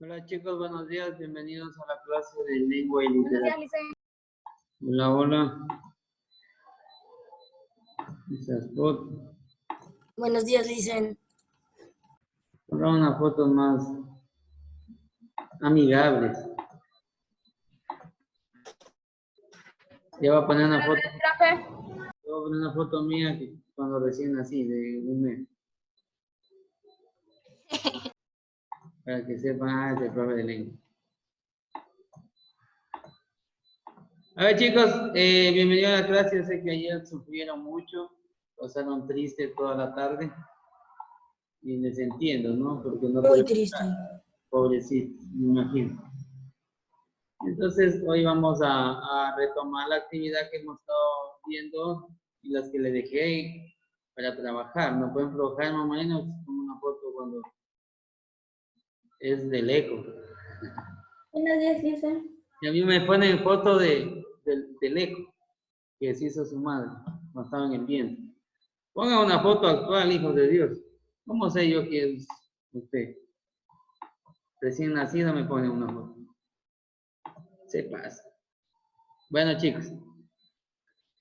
Hola chicos, buenos días, bienvenidos a la clase de lengua y Buenos días, literatura. Licen. Hola, hola. Esas fotos. Buenos días, Licen. Ahora unas fotos más amigables. Ya voy a poner una foto. Voy a poner una foto mía que cuando recién nací, de un mes. Para que sepan, es el profe de lengua. A ver chicos, bienvenidos a la clase. Yo sé que ayer sufrieron mucho, pasaron tristes toda la tarde. Y les entiendo, ¿no? Porque no Muy pueden. triste. Pobrecitos, me imagino. Entonces, hoy vamos a retomar la actividad que hemos estado viendo y las que le dejé para trabajar. No pueden provocar más o menos como una foto cuando es del eco. Buenos días, Licen. Y a mí me ponen foto del eco que se hizo su madre cuando estaba en el viento. Ponga una foto actual, hijo de Dios. ¿Cómo sé yo que es usted? Recién nacido me pone una foto. Se pasa. Bueno, chicos.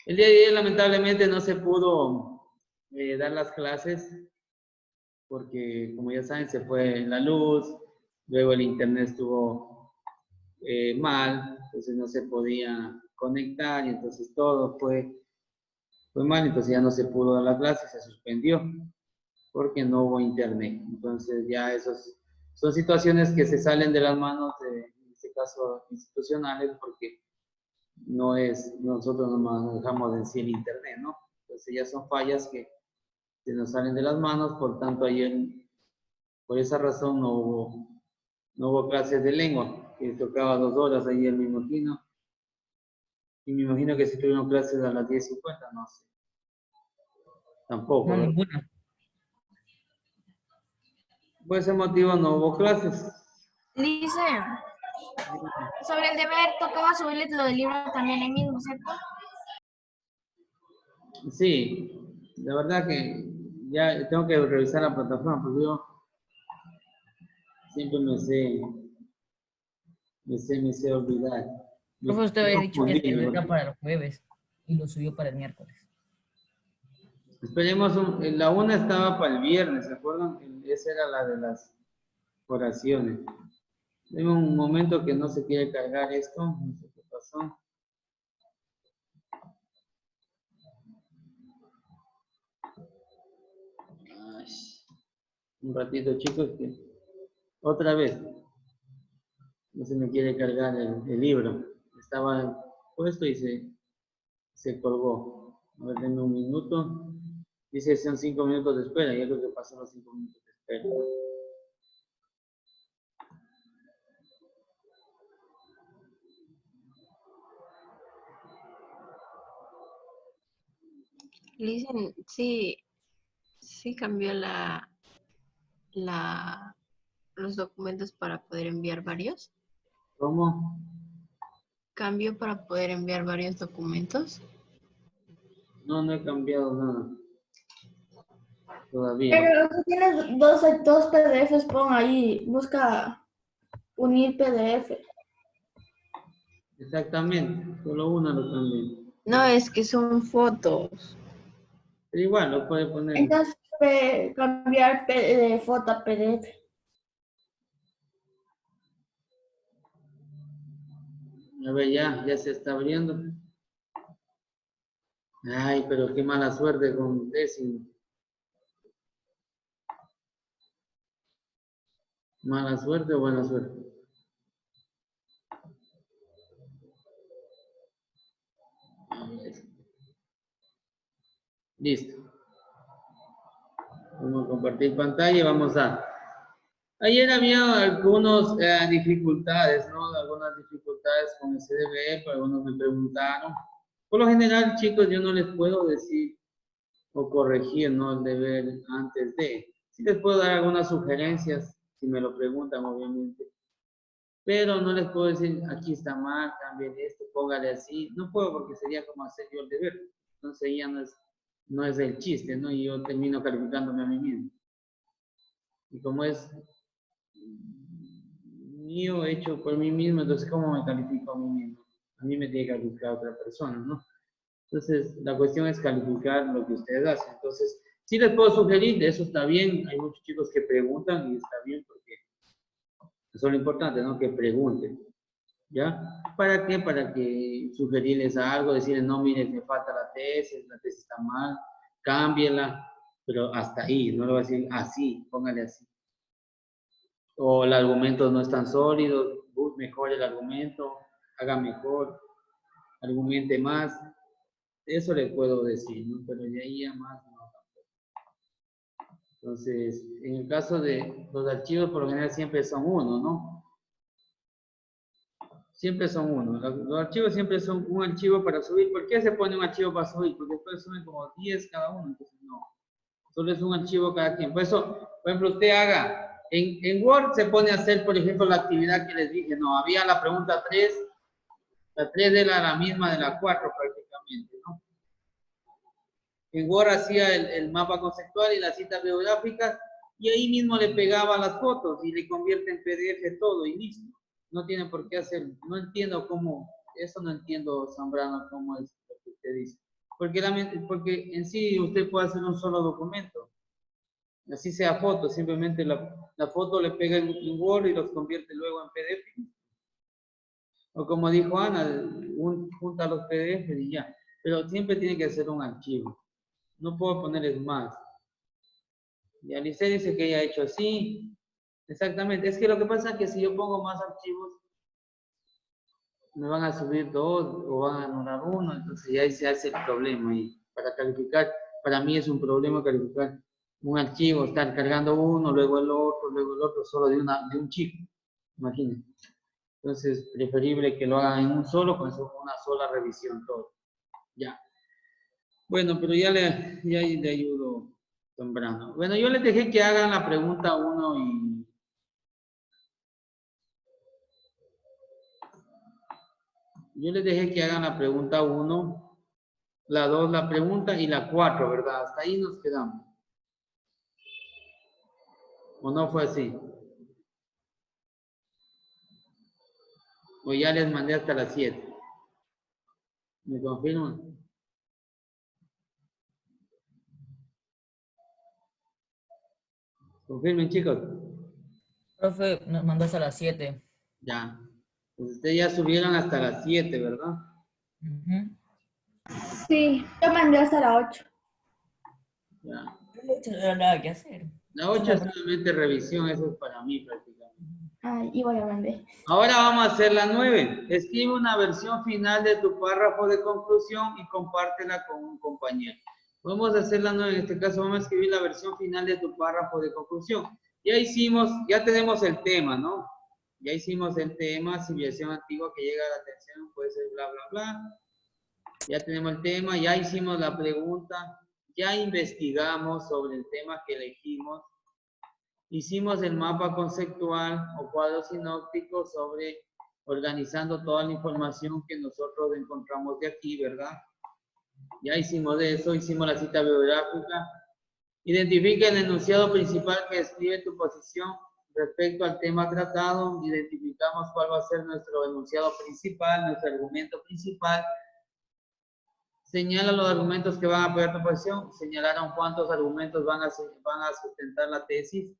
El día de hoy lamentablemente no se pudo dar las clases porque, como ya saben, se fue la luz, luego el internet estuvo mal, entonces no se podía conectar y entonces todo fue mal, entonces ya no se pudo dar la clase, se suspendió porque no hubo internet. Entonces ya esos son situaciones que se salen de las manos en este caso, institucionales, porque no es, nosotros no manejamos en sí el internet, ¿no? Entonces ya son fallas que se nos salen de las manos, por tanto ayer, por esa razón no hubo clases de lengua, que tocaba 2 horas ayer me imagino, y me imagino que si tuvieron clases a las 10:50, no sé, tampoco, No, ¿verdad? ninguna. Por ese motivo no hubo clases. Licen, sobre el deber tocaba subirle lo del libro también ahí mismo, ¿cierto? Sí, la verdad que ya tengo que revisar la plataforma, porque yo siempre me sé olvidar. Profe, usted Me había dicho que confundí, este mejor. era para el jueves y lo subió para el miércoles. Esperemos, la una estaba para el viernes, ¿se acuerdan? Esa era la de las oraciones. Tengo un momento que no se quiere cargar esto, no sé qué pasó. Ay, un ratito, chicos, que otra vez no se me quiere cargar el libro. Estaba puesto y se colgó. A ver, denme un minuto. Dice son 5 minutos de espera, y es lo que pasó los 5 minutos de espera. Listen, sí, sí cambió los documentos para poder enviar varios. ¿Cómo? Cambió para poder enviar varios documentos. No he cambiado nada todavía. Pero si tienes dos PDFs, pon ahí, busca unir PDF. Exactamente, solo una lo cambié. No, es que son fotos. Pero igual lo puede poner. Entonces, cambiar de foto a PDF. A ver, ya se está abriendo. Ay, pero qué mala suerte con décimo. ¿Mala suerte o buena suerte? A ver. Listo. Vamos a compartir pantalla y vamos a... Ayer había algunas dificultades, ¿no? Algunas dificultades con el CDB, pero algunos me preguntaron. Por lo general, chicos, yo no les puedo decir o corregir, ¿no? El deber antes de. Sí les puedo dar algunas sugerencias, si me lo preguntan, obviamente. Pero no les puedo decir, aquí está mal, cambien esto, póngale así. No puedo porque sería como hacer yo el deber. Entonces ya no es el chiste, ¿no? Y yo termino calificándome a mí mismo. Y como es hecho por mí mismo, entonces ¿cómo me califico a mí mismo? A mí me tiene que calificar otra persona, ¿no? Entonces, la cuestión es calificar lo que ustedes hacen. Entonces, sí les puedo sugerir, eso está bien. Hay muchos chicos que preguntan y está bien porque eso es lo importante, ¿no? Que pregunten. ¿Ya? ¿Para qué? Para que sugerirles algo, decirles, no, miren, me falta la tesis está mal, cámbiela, pero hasta ahí, no lo voy a decir así, póngale así. O el argumento no es tan sólido, mejor el argumento, haga mejor, argumente más. Eso les puedo decir, ¿no? Pero de ahí a más no. Entonces, en el caso de los archivos, por lo general siempre son uno, ¿no? Siempre son uno. Los archivos siempre son un archivo para subir. ¿Por qué se pone un archivo para subir? Porque después suben como 10 cada uno. Entonces, no. Solo es un archivo cada quien. Por eso, por ejemplo, usted haga, en Word se pone a hacer, por ejemplo, la actividad que les dije. No, había la pregunta 3. La 3 era la misma de la 4 prácticamente, ¿no? En Word hacía el mapa conceptual y las citas biográficas y ahí mismo le pegaba las fotos y le convierte en PDF todo y listo. No tiene por qué hacerlo. No entiendo cómo, eso no entiendo, Zambrano, cómo es lo que usted dice. Porque en sí usted puede hacer un solo documento. Así sea foto, simplemente la foto le pega en Word y los convierte luego en PDF. O como dijo Ana, junta los PDF y ya. Pero siempre tiene que ser un archivo. No puedo ponerles más. Y Alice dice que ella ha hecho así. Exactamente. Es que lo que pasa es que si yo pongo más archivos, me van a subir dos o van a anular uno. Entonces ya ahí se hace el problema. Y para calificar, para mí es un problema calificar un archivo, estar cargando uno, luego el otro, solo de un chico. Imagínense. Entonces, preferible que lo hagan en un solo, con una sola revisión todo. Ya. Bueno, pero ya le ayudo temprano. Bueno, yo les dejé que hagan la pregunta 1 y... Yo les dejé que hagan la pregunta 1, la 2, la pregunta y la 4, ¿verdad? Hasta ahí nos quedamos. ¿O no fue así? O ya les mandé hasta las 7. ¿Me confirman? Confirmen, chicos. Profe, nos mandó hasta las 7. Ya. Pues ustedes ya subieron hasta las 7, ¿verdad? Ujú. Sí, yo mandé hasta la 8. Ya. No tengo nada que hacer. La 8 es solamente revisión, eso es para mí prácticamente. Ay, igual ya mandé. Ahora vamos a hacer la 9. Escribe una versión final de tu párrafo de conclusión y compártela con un compañero. Vamos a hacer la 9. En este caso vamos a escribir la versión final de tu párrafo de conclusión. Ya tenemos el tema, ¿no? Ya hicimos el tema, civilización antigua que llega a la atención, puede ser bla, bla, bla. Ya tenemos el tema, ya hicimos la pregunta, ya investigamos sobre el tema que elegimos. Hicimos el mapa conceptual o cuadro sinóptico sobre organizando toda la información que nosotros encontramos de aquí, ¿verdad? Ya hicimos de eso, hicimos la cita biográfica. Identifica el enunciado principal que describe tu posición respecto al tema tratado. Identificamos cuál va a ser nuestro enunciado principal, nuestro argumento principal. Señala los argumentos que van a apoyar tu posición. Señalaron cuántos argumentos van a sustentar la tesis.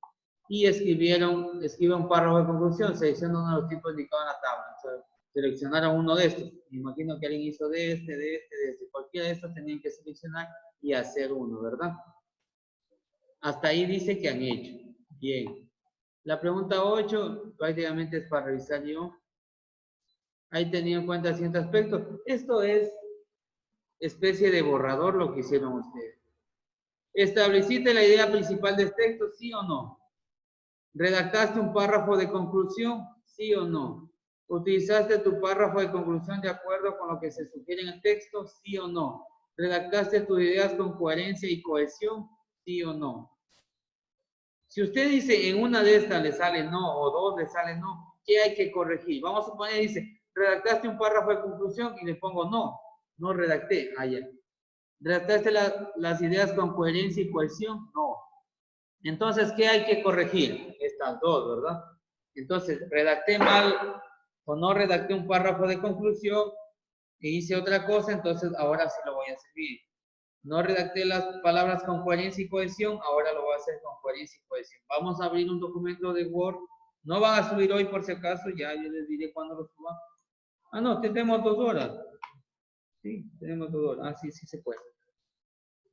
Y escribe un párrafo de conclusión, selecciona uno de los tipos indicados en la tabla. O sea, seleccionaron uno de estos. Me imagino que alguien hizo de este. Cualquiera de estos tenían que seleccionar y hacer uno, ¿verdad? Hasta ahí dice que han hecho. Bien. La pregunta 8 prácticamente es para revisar yo. Ahí tenido en cuenta ciertos aspectos. Esto es especie de borrador lo que hicieron ustedes. ¿Estableciste la idea principal del texto, sí o no? ¿Redactaste un párrafo de conclusión? ¿Sí o no? ¿Utilizaste tu párrafo de conclusión de acuerdo con lo que se sugiere en el texto? ¿Sí o no? ¿Redactaste tus ideas con coherencia y cohesión? ¿Sí o no? Si usted dice en una de estas le sale no o dos le sale no, ¿qué hay que corregir? Vamos a suponer, dice, redactaste un párrafo de conclusión y le pongo no redacté. Ya. ¿Redactaste las ideas con coherencia y cohesión? No. Entonces, ¿qué hay que corregir? Estas dos, ¿verdad? Entonces, redacté mal o no redacté un párrafo de conclusión e hice otra cosa, entonces ahora sí lo voy a hacer bien. No redacté las palabras con coherencia y cohesión, ahora lo voy a hacer con coherencia y cohesión. Vamos a abrir un documento de Word. No van a subir hoy por si acaso, ya yo les diré cuándo lo suban. Ah, no, tenemos 2 horas. Sí, tenemos 2 horas. Ah, sí, sí se puede.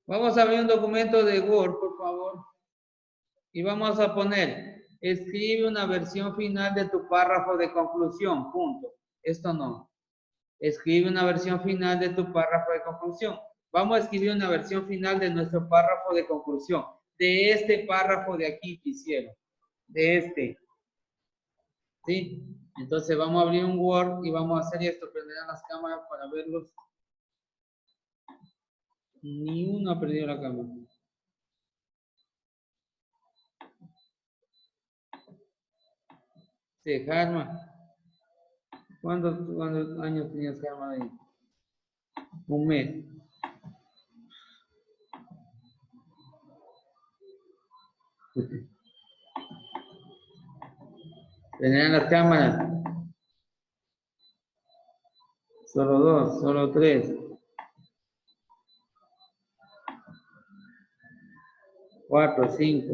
Vamos a abrir un documento de Word, por favor. Y vamos a poner, escribe una versión final de tu párrafo de conclusión, punto. Esto no. Escribe una versión final de tu párrafo de conclusión. Vamos a escribir una versión final de nuestro párrafo de conclusión. De este párrafo de aquí que hicieron. De este. ¿Sí? Entonces vamos a abrir un Word y vamos a hacer esto. Prenderán las cámaras para verlos. Ni uno ha perdido la cámara. Sí, Jarma. ¿Cuántos años tenías, Jarma, ahí? Un mes. Prenderán las cámaras. Solo 2, solo 3. 4, 5.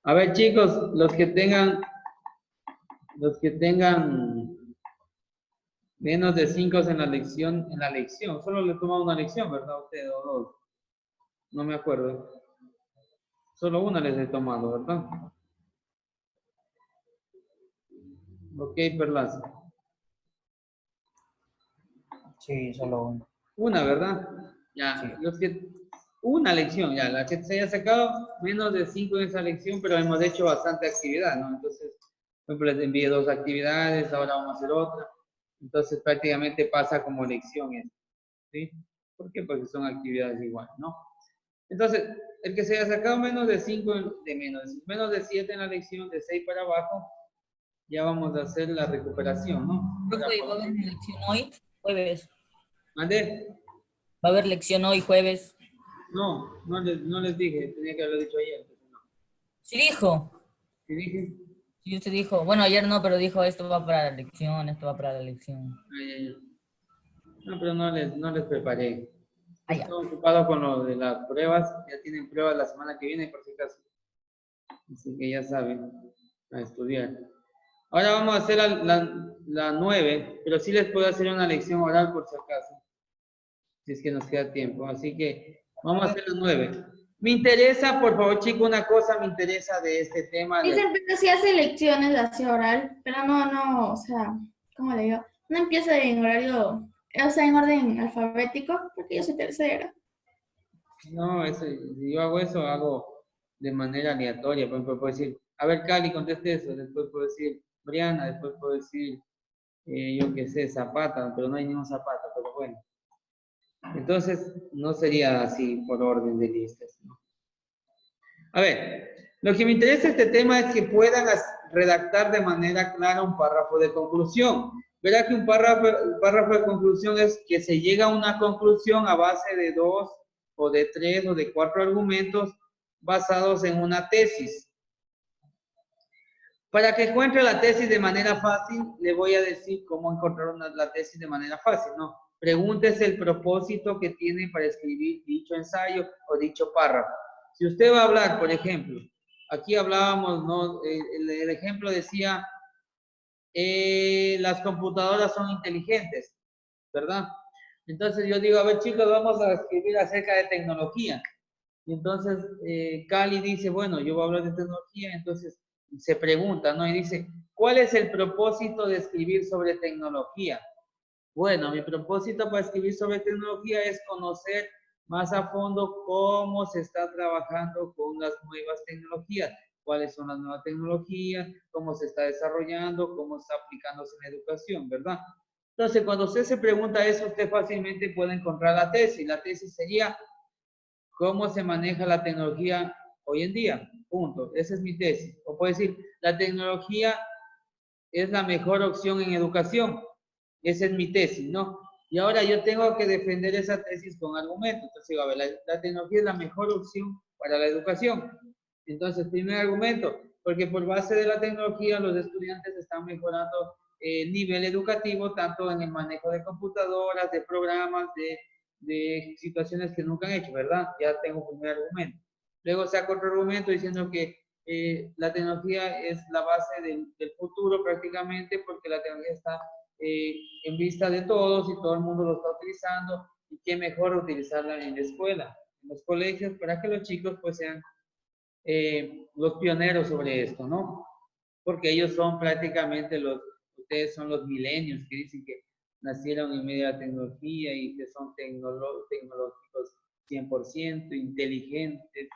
A ver, chicos, los que tengan menos de 5 en la lección, solo le toma una lección, ¿verdad? Usted o 2. No me acuerdo. Solo una les he tomado, ¿verdad? Ok, Perlaza. Sí, solo uno. Una, ¿verdad? Ya, Sí. los que una lección, ya, la que se haya sacado menos de 5 en esa lección, pero hemos hecho bastante actividad, ¿no? Entonces, por ejemplo, les envié 2 actividades, ahora vamos a hacer otra. Entonces, prácticamente pasa como lección esto, ¿sí? ¿Por qué? Porque son actividades iguales, ¿no? Entonces, el que se haya sacado menos de 5, menos de 7 en la lección, de 6 para abajo, ya vamos a hacer la recuperación, ¿no? Profe, ¿va a haber lección hoy? Jueves. ¿Mande? ¿Va a haber lección hoy, jueves? No les dije, tenía que haberlo dicho ayer. No. Sí dijo. ¿Sí dije? Sí, usted dijo. Bueno, ayer no, pero dijo esto va para la lección, esto va para la lección. Ay. No, pero no les preparé. Ah, ya. Estoy ocupado con lo de las pruebas. Ya tienen pruebas la semana que viene, por si acaso. Así que ya saben, a estudiar. Ahora vamos a hacer la 9, pero sí les puedo hacer una lección oral por si acaso. Si es que nos queda tiempo. Así que vamos a hacer la 9. Me interesa, por favor, chicos, una cosa me interesa de este tema. Dicen, pero sí hace lecciones así oral, pero no, o sea, ¿cómo le digo? No empieza en horario, o sea, en orden alfabético, porque yo soy tercera. No, si yo hago eso, hago de manera aleatoria. Por ejemplo, puedo decir, a ver, Cali, conteste eso. Después puedo decir, Briana, después puedo decir, yo qué sé, Zapata, pero no hay ningún Zapata, pero bueno. Entonces, no sería así por orden de listas, ¿no? A ver, lo que me interesa este tema es que puedan redactar de manera clara un párrafo de conclusión. Verá que un párrafo de conclusión es que se llega a una conclusión a base de 2 o de 3 o de 4 argumentos basados en una tesis. Para que encuentre la tesis de manera fácil, le voy a decir cómo encontrar la tesis de manera fácil, ¿no? Pregúntese el propósito que tiene para escribir dicho ensayo o dicho párrafo. Si usted va a hablar, por ejemplo, aquí hablábamos, ¿no? El ejemplo decía, las computadoras son inteligentes, ¿verdad? Entonces yo digo, a ver chicos, vamos a escribir acerca de tecnología. Y entonces Cali dice, bueno, yo voy a hablar de tecnología, entonces se pregunta, ¿no? Y dice, ¿cuál es el propósito de escribir sobre tecnología? Bueno, mi propósito para escribir sobre tecnología es conocer más a fondo cómo se está trabajando con las nuevas tecnologías, cuáles son las nuevas tecnologías, cómo se está desarrollando, cómo está aplicándose en la educación, ¿verdad? Entonces, cuando usted se pregunta eso, usted fácilmente puede encontrar la tesis. La tesis sería, ¿cómo se maneja la tecnología hoy en día? Punto. Esa es mi tesis. O puede decir, la tecnología es la mejor opción en educación. Esa es mi tesis, ¿no? Y ahora yo tengo que defender esa tesis con argumentos. Entonces digo, a ver, la tecnología es la mejor opción para la educación. Entonces, primer argumento, porque por base de la tecnología los estudiantes están mejorando el nivel educativo, tanto en el manejo de computadoras, de programas, de situaciones que nunca han hecho, ¿verdad? Ya tengo un primer argumento. Luego saco otro argumento diciendo que la tecnología es la base del futuro prácticamente, porque la tecnología está en vista de todos y todo el mundo lo está utilizando, y qué mejor utilizarla en la escuela, en los colegios, para que los chicos pues sean los pioneros sobre esto, ¿no? Porque ellos son prácticamente ustedes son los milenios que dicen que nacieron en medio de la tecnología y que son tecnológicos 100%, inteligentes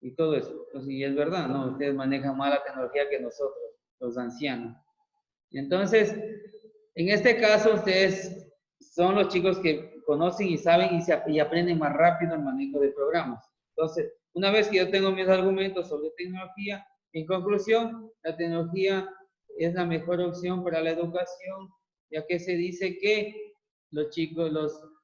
y todo eso. Entonces, y es verdad, ¿no? Ustedes manejan más la tecnología que nosotros, los ancianos. Entonces, en este caso, ustedes son los chicos que conocen y saben y aprenden más rápido el manejo de programas. Entonces, una vez que yo tengo mis argumentos sobre tecnología, en conclusión, la tecnología es la mejor opción para la educación, ya que se dice que los chicos,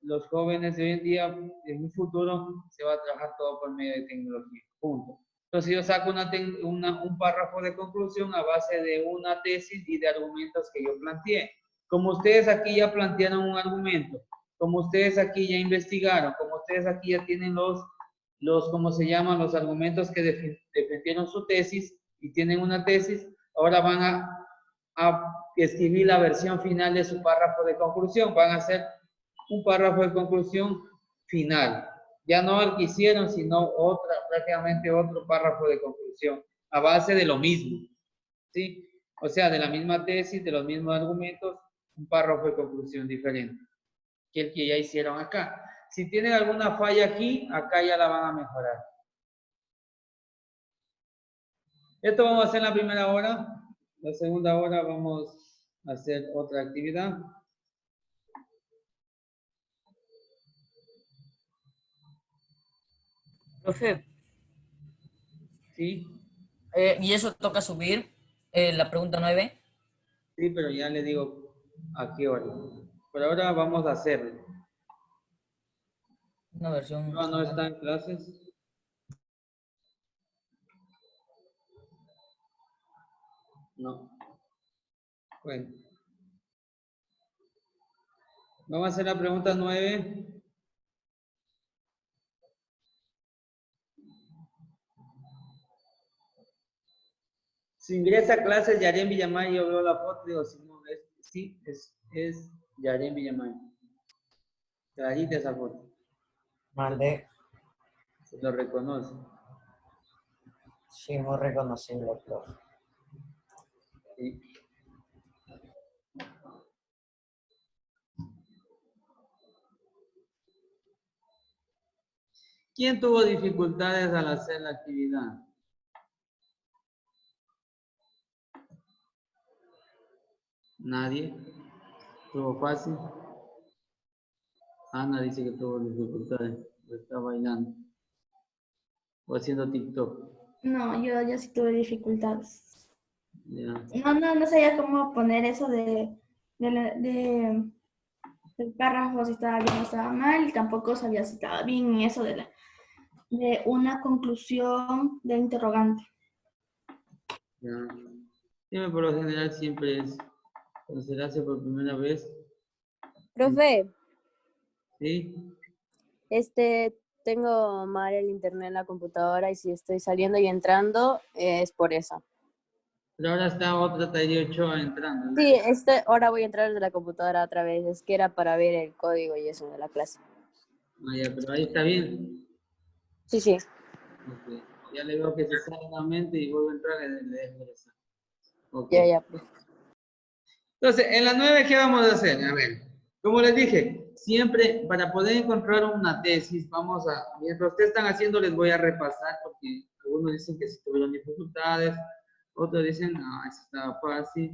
los jóvenes de hoy en día, en un futuro, se va a trabajar todo por medio de tecnología. Punto. Entonces yo saco un párrafo de conclusión a base de una tesis y de argumentos que yo planteé. Como ustedes aquí ya plantearon un argumento, como ustedes aquí ya investigaron, como ustedes aquí ya tienen ¿cómo se llaman? Los argumentos que defendieron su tesis y tienen una tesis, ahora van a escribir la versión final de su párrafo de conclusión. Van a hacer un párrafo de conclusión final. Ya no el que hicieron, sino prácticamente otro párrafo de conclusión, a base de lo mismo, ¿sí? O sea, de la misma tesis, de los mismos argumentos, un párrafo de conclusión diferente que el que ya hicieron acá. Si tienen alguna falla aquí, acá ya la van a mejorar. Esto vamos a hacer en la primera hora. La segunda hora vamos a hacer otra actividad. Profe, ¿Sí? ¿y eso toca subir la pregunta 9? Sí, pero ya le digo a qué hora. Por ahora vamos a hacerlo. Una versión. No está en clases. No. Bueno. Vamos a hacer la pregunta 9. Si ingresa a clases Yaren Villamay, yo veo la foto y digo, si no, sí, es Yaren Villamay. Clarita esa foto. Mandé. Se lo reconoce. Sí, muy reconocible, profe. Sí. ¿Quién tuvo dificultades al hacer la actividad? Nadie. ¿Tuvo fácil? Ana dice que tuvo dificultades. Está bailando. O haciendo TikTok. No, yo sí tuve dificultades. Ya. No sabía cómo poner eso del párrafo, si estaba bien o estaba mal, y tampoco sabía si estaba bien eso de una conclusión de interrogante. Ya. Siempre por lo general siempre es cuando se le hace por primera vez. Profe, ¿Sí? tengo mal el internet en la computadora y si estoy saliendo y entrando es por eso. Pero ahora está otra Tairi Ochoa entrando, ¿no? Sí, ahora voy a entrar desde la computadora otra vez, es que era para ver el código y eso de la clase. Ah, ya, pero ahí está bien. Sí, sí. Okay. Ya le veo que se sale nuevamente y vuelvo a entrar y le dejo ingresar. Okay. Ya, profe. Entonces, en la 9, ¿qué vamos a hacer? A ver, como les dije, siempre para poder encontrar una tesis, mientras ustedes están haciendo, les voy a repasar, porque algunos dicen que sí tuvieron dificultades, otros dicen, no, eso estaba fácil.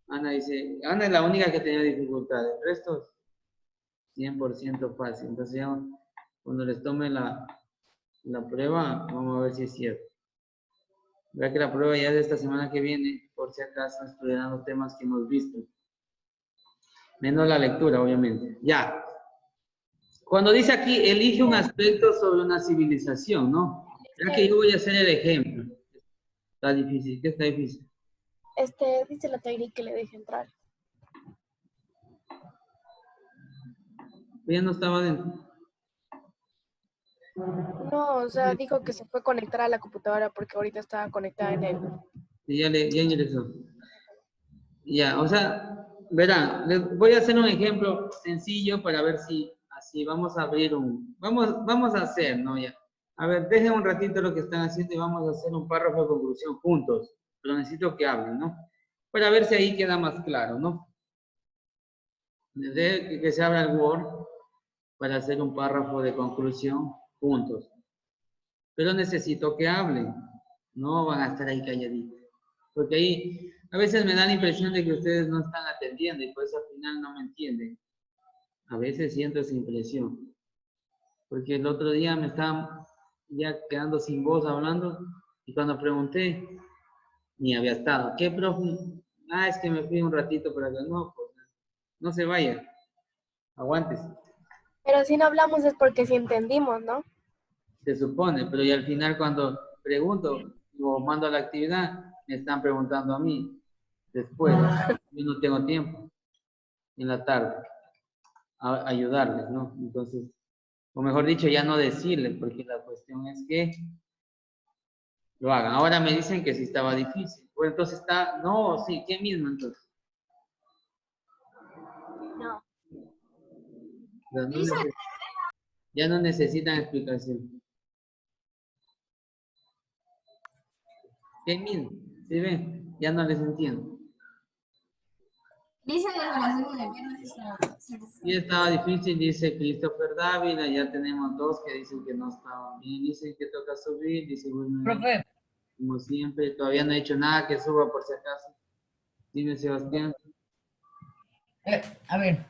Ana dice, Ana es la única que tenía dificultades, el resto 100% fácil. Entonces, ya, cuando les tome la prueba, vamos a ver si es cierto. Verá que la prueba ya es de esta semana que viene, por si acaso estudian los temas que hemos visto. Menos la lectura, obviamente. Ya. Cuando dice aquí, elige un aspecto sobre una civilización, ¿no? Verá que yo voy a hacer el ejemplo. Está difícil. ¿Qué está difícil? Dice la técnica que le deje entrar. Ya no estaba dentro. No, o sea, dijo que se fue a conectar a la computadora porque ahorita estaba conectada en él. Y ya ingresó. Ya, o sea, verán, les voy a hacer un ejemplo sencillo para ver si así vamos a abrir vamos a hacer, ¿no? Ya. A ver, dejen un ratito lo que están haciendo y vamos a hacer un párrafo de conclusión juntos. Pero necesito que hablen, ¿no? Para ver si ahí queda más claro, ¿no? Desde que se abra el Word para hacer un párrafo de conclusión juntos. Pero necesito que hablen. No van a estar ahí calladitos. Porque ahí a veces me da la impresión de que ustedes no están atendiendo y por eso al final no me entienden. A veces siento esa impresión. Porque el otro día me estaba ya quedando sin voz hablando y cuando pregunté, ni había estado. ¿Qué, profe? Ah, es que me fui un ratito para acá. No, pues no se vaya. Aguántese. Pero si no hablamos es porque sí entendimos, ¿no? Se supone, pero y al final cuando pregunto o mando a la actividad, me están preguntando a mí. Después, yo no tengo tiempo en la tarde a ayudarles, ¿no? Entonces, o mejor dicho, ya no decirles, porque la cuestión es que lo hagan. Ahora me dicen que sí estaba difícil. Bueno, entonces está, no, sí, ¿qué mismo entonces? No. Ya no necesitan explicación. ¿Qué mismo? ¿Sí ven? Ya no les entiendo. Dice la evaluación de viernes. Sí estaba difícil, dice Christopher Dávila, ya tenemos 2 que dicen que no estaban bien, dicen que toca subir, dice bueno, Profe, como siempre, todavía no he hecho nada que suba por si acaso. Dime, Sebastián. a ver,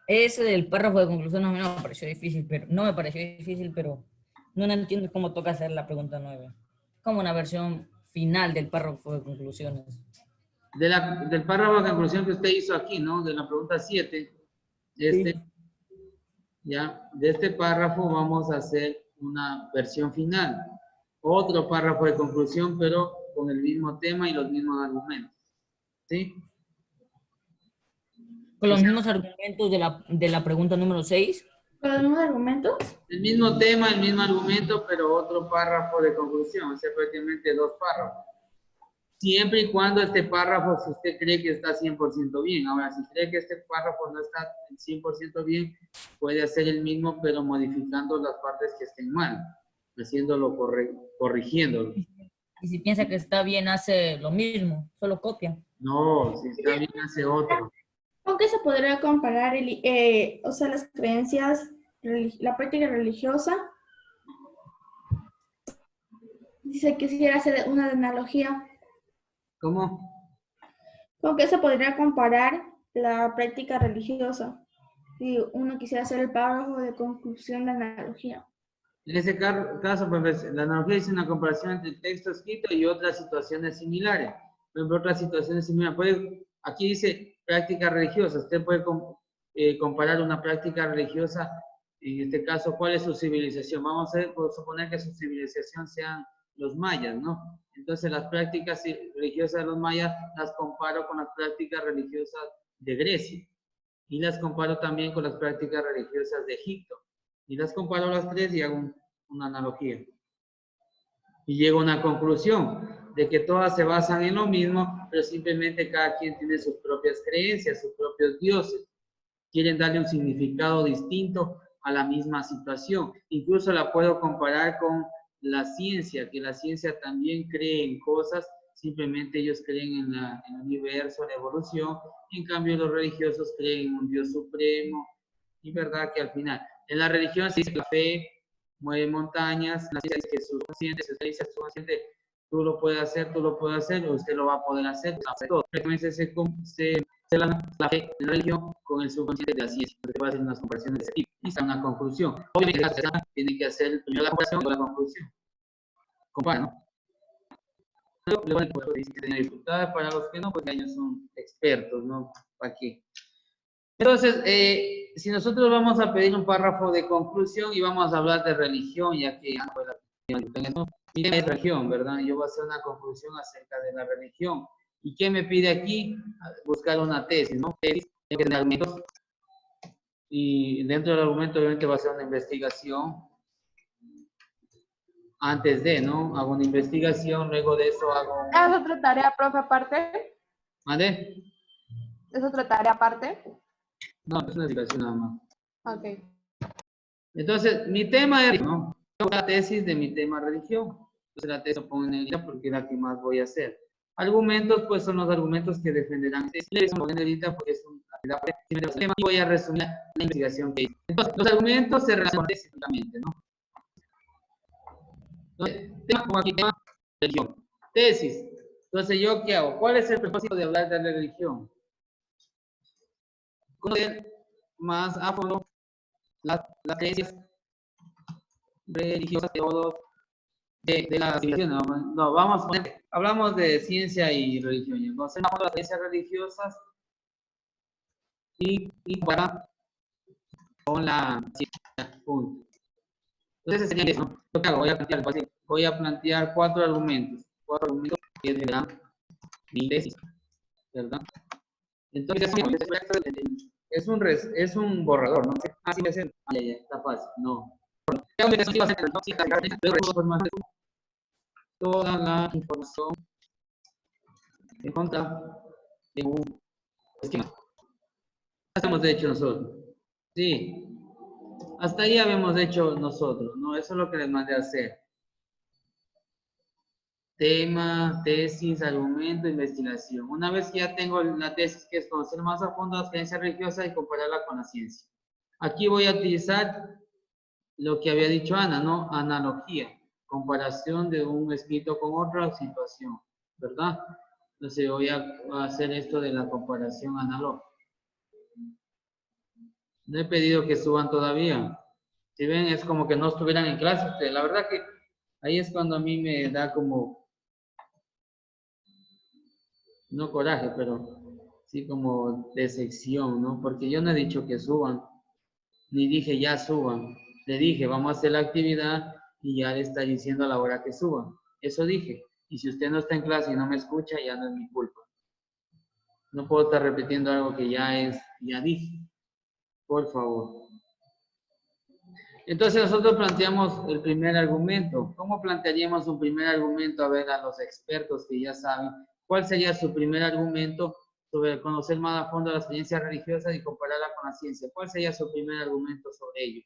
ese del párrafo de conclusión no me pareció difícil, pero no entiendo cómo toca hacer la pregunta 9. Como una versión final del párrafo de conclusiones. Del párrafo de conclusión que usted hizo aquí, ¿no? De la pregunta 7, ya, de este párrafo vamos a hacer una versión final. Otro párrafo de conclusión, pero con el mismo tema y los mismos argumentos. ¿Sí? Con los mismos argumentos de la pregunta número 6. ¿Con los mismos argumentos? El mismo tema, el mismo argumento, pero otro párrafo de conclusión, o sea, prácticamente 2 párrafos. Siempre y cuando este párrafo, si usted cree que está 100% bien. Ahora, si cree que este párrafo no está 100% bien, puede hacer el mismo, pero modificando las partes que estén mal, haciéndolo corrigiéndolo. Y si piensa que está bien, hace lo mismo, solo copia. No, si está bien, hace otro. Aunque se podría comparar, o sea, las creencias, la práctica religiosa. Dice que quisiera hacer una analogía. ¿Cómo? ¿Con qué se podría comparar la práctica religiosa? Si uno quisiera hacer el párrafo de conclusión de analogía. En ese caso, pues, la analogía es una comparación entre el texto escrito y otras situaciones similares. Por ejemplo, otras situaciones similares. Aquí dice práctica religiosa. Usted puede comparar una práctica religiosa, en este caso, ¿cuál es su civilización? Vamos a suponer que su civilización sean los mayas, ¿no? Entonces, las prácticas religiosas de los mayas las comparo con las prácticas religiosas de Grecia. Y las comparo también con las prácticas religiosas de Egipto. Y las comparo las 3 y hago una analogía. Y llego a una conclusión de que todas se basan en lo mismo, pero simplemente cada quien tiene sus propias creencias, sus propios dioses. Quieren darle un significado distinto a la misma situación. Incluso la puedo comparar con la ciencia, que la ciencia también cree en cosas, simplemente ellos creen en el universo, en la evolución, y en cambio los religiosos creen en un Dios supremo, y verdad que al final, en la religión se dice que la fe mueve montañas, la ciencia dice que su consciente, si usted dice su consciente, tú lo puedes hacer, usted lo va a poder hacer, todo. Entonces la fe en la religión con el subconsciente de la ciencia. Entonces va a hacer unas comparaciones de ese tipo. Y está una conclusión. Obviamente tiene que hacer primero la comparación y luego la conclusión. Compara, ¿no? Le van a poder tener dificultades para los que no, porque ellos son expertos, ¿no? ¿Para qué? Entonces, si nosotros vamos a pedir un párrafo de conclusión y vamos a hablar de religión, ya que Mi tema es religión, ¿verdad? Yo voy a hacer una conclusión acerca de la religión. ¿Y qué me pide aquí? Buscar una tesis, ¿no? Tesis, hay que tener argumentos. Y dentro del argumento, obviamente, va a ser una investigación. Antes de, ¿no? Hago una investigación, luego de eso hago... ¿Es otra tarea, profe, aparte? ¿Vale? ¿Es otra tarea aparte? No, es una investigación nada más. Ok. Entonces, mi tema es, ¿no? La tesis de mi tema religión. Entonces, la tesis lo pongo en negrita porque es la que más voy a hacer. Argumentos, pues son los argumentos que defenderán. Lo pongo en negrita porque es un tema y voy a resumir la investigación que hice. Entonces, los argumentos se relacionan específicamente, ¿no? Entonces, tema como aquí, tema religión. Tesis. Entonces, ¿yo qué hago? ¿Cuál es el propósito de hablar de la religión? Conocer más a fondo las creencias religiosas de la civilización. No, vamos a poner, hablamos de ciencia y religión. Conocer más a fondo las creencias religiosas y para con la ciencia. Punto. Entonces, ese sería eso, ¿no? Lo que hago, voy a plantear cuatro argumentos que verán mi tesis, ¿verdad? Entonces, es un borrador, ¿no? Así me hacen, ya, está fácil, no. Toda la información encontrada en un esquema. Hasta hemos hecho nosotros. Sí. Hasta ahí habíamos hecho nosotros, ¿no? Eso es lo que les mandé a hacer. Tema, tesis, argumento, investigación. Una vez que ya tengo la tesis, que es conocer más a fondo las creencias religiosas y compararla con la ciencia. Aquí voy a utilizar lo que había dicho Ana, ¿no? Analogía, comparación de un escrito con otra situación, ¿verdad? Entonces voy a hacer esto de la comparación analógica. No he pedido que suban todavía. Si ven, es como que no estuvieran en clase. La verdad que ahí es cuando a mí me da como, no coraje, pero sí como decepción, ¿no? Porque yo no he dicho que suban, ni dije ya suban. Le dije, vamos a hacer la actividad y ya le está diciendo a la hora que suban. Eso dije. Y si usted no está en clase y no me escucha, ya no es mi culpa. No puedo estar repitiendo algo que ya dije. Por favor. Entonces nosotros planteamos el primer argumento. ¿Cómo plantearíamos un primer argumento? A ver, a los expertos que ya saben, ¿cuál sería su primer argumento sobre conocer más a fondo las creencias religiosas y compararla con la ciencia? ¿Cuál sería su primer argumento sobre ello?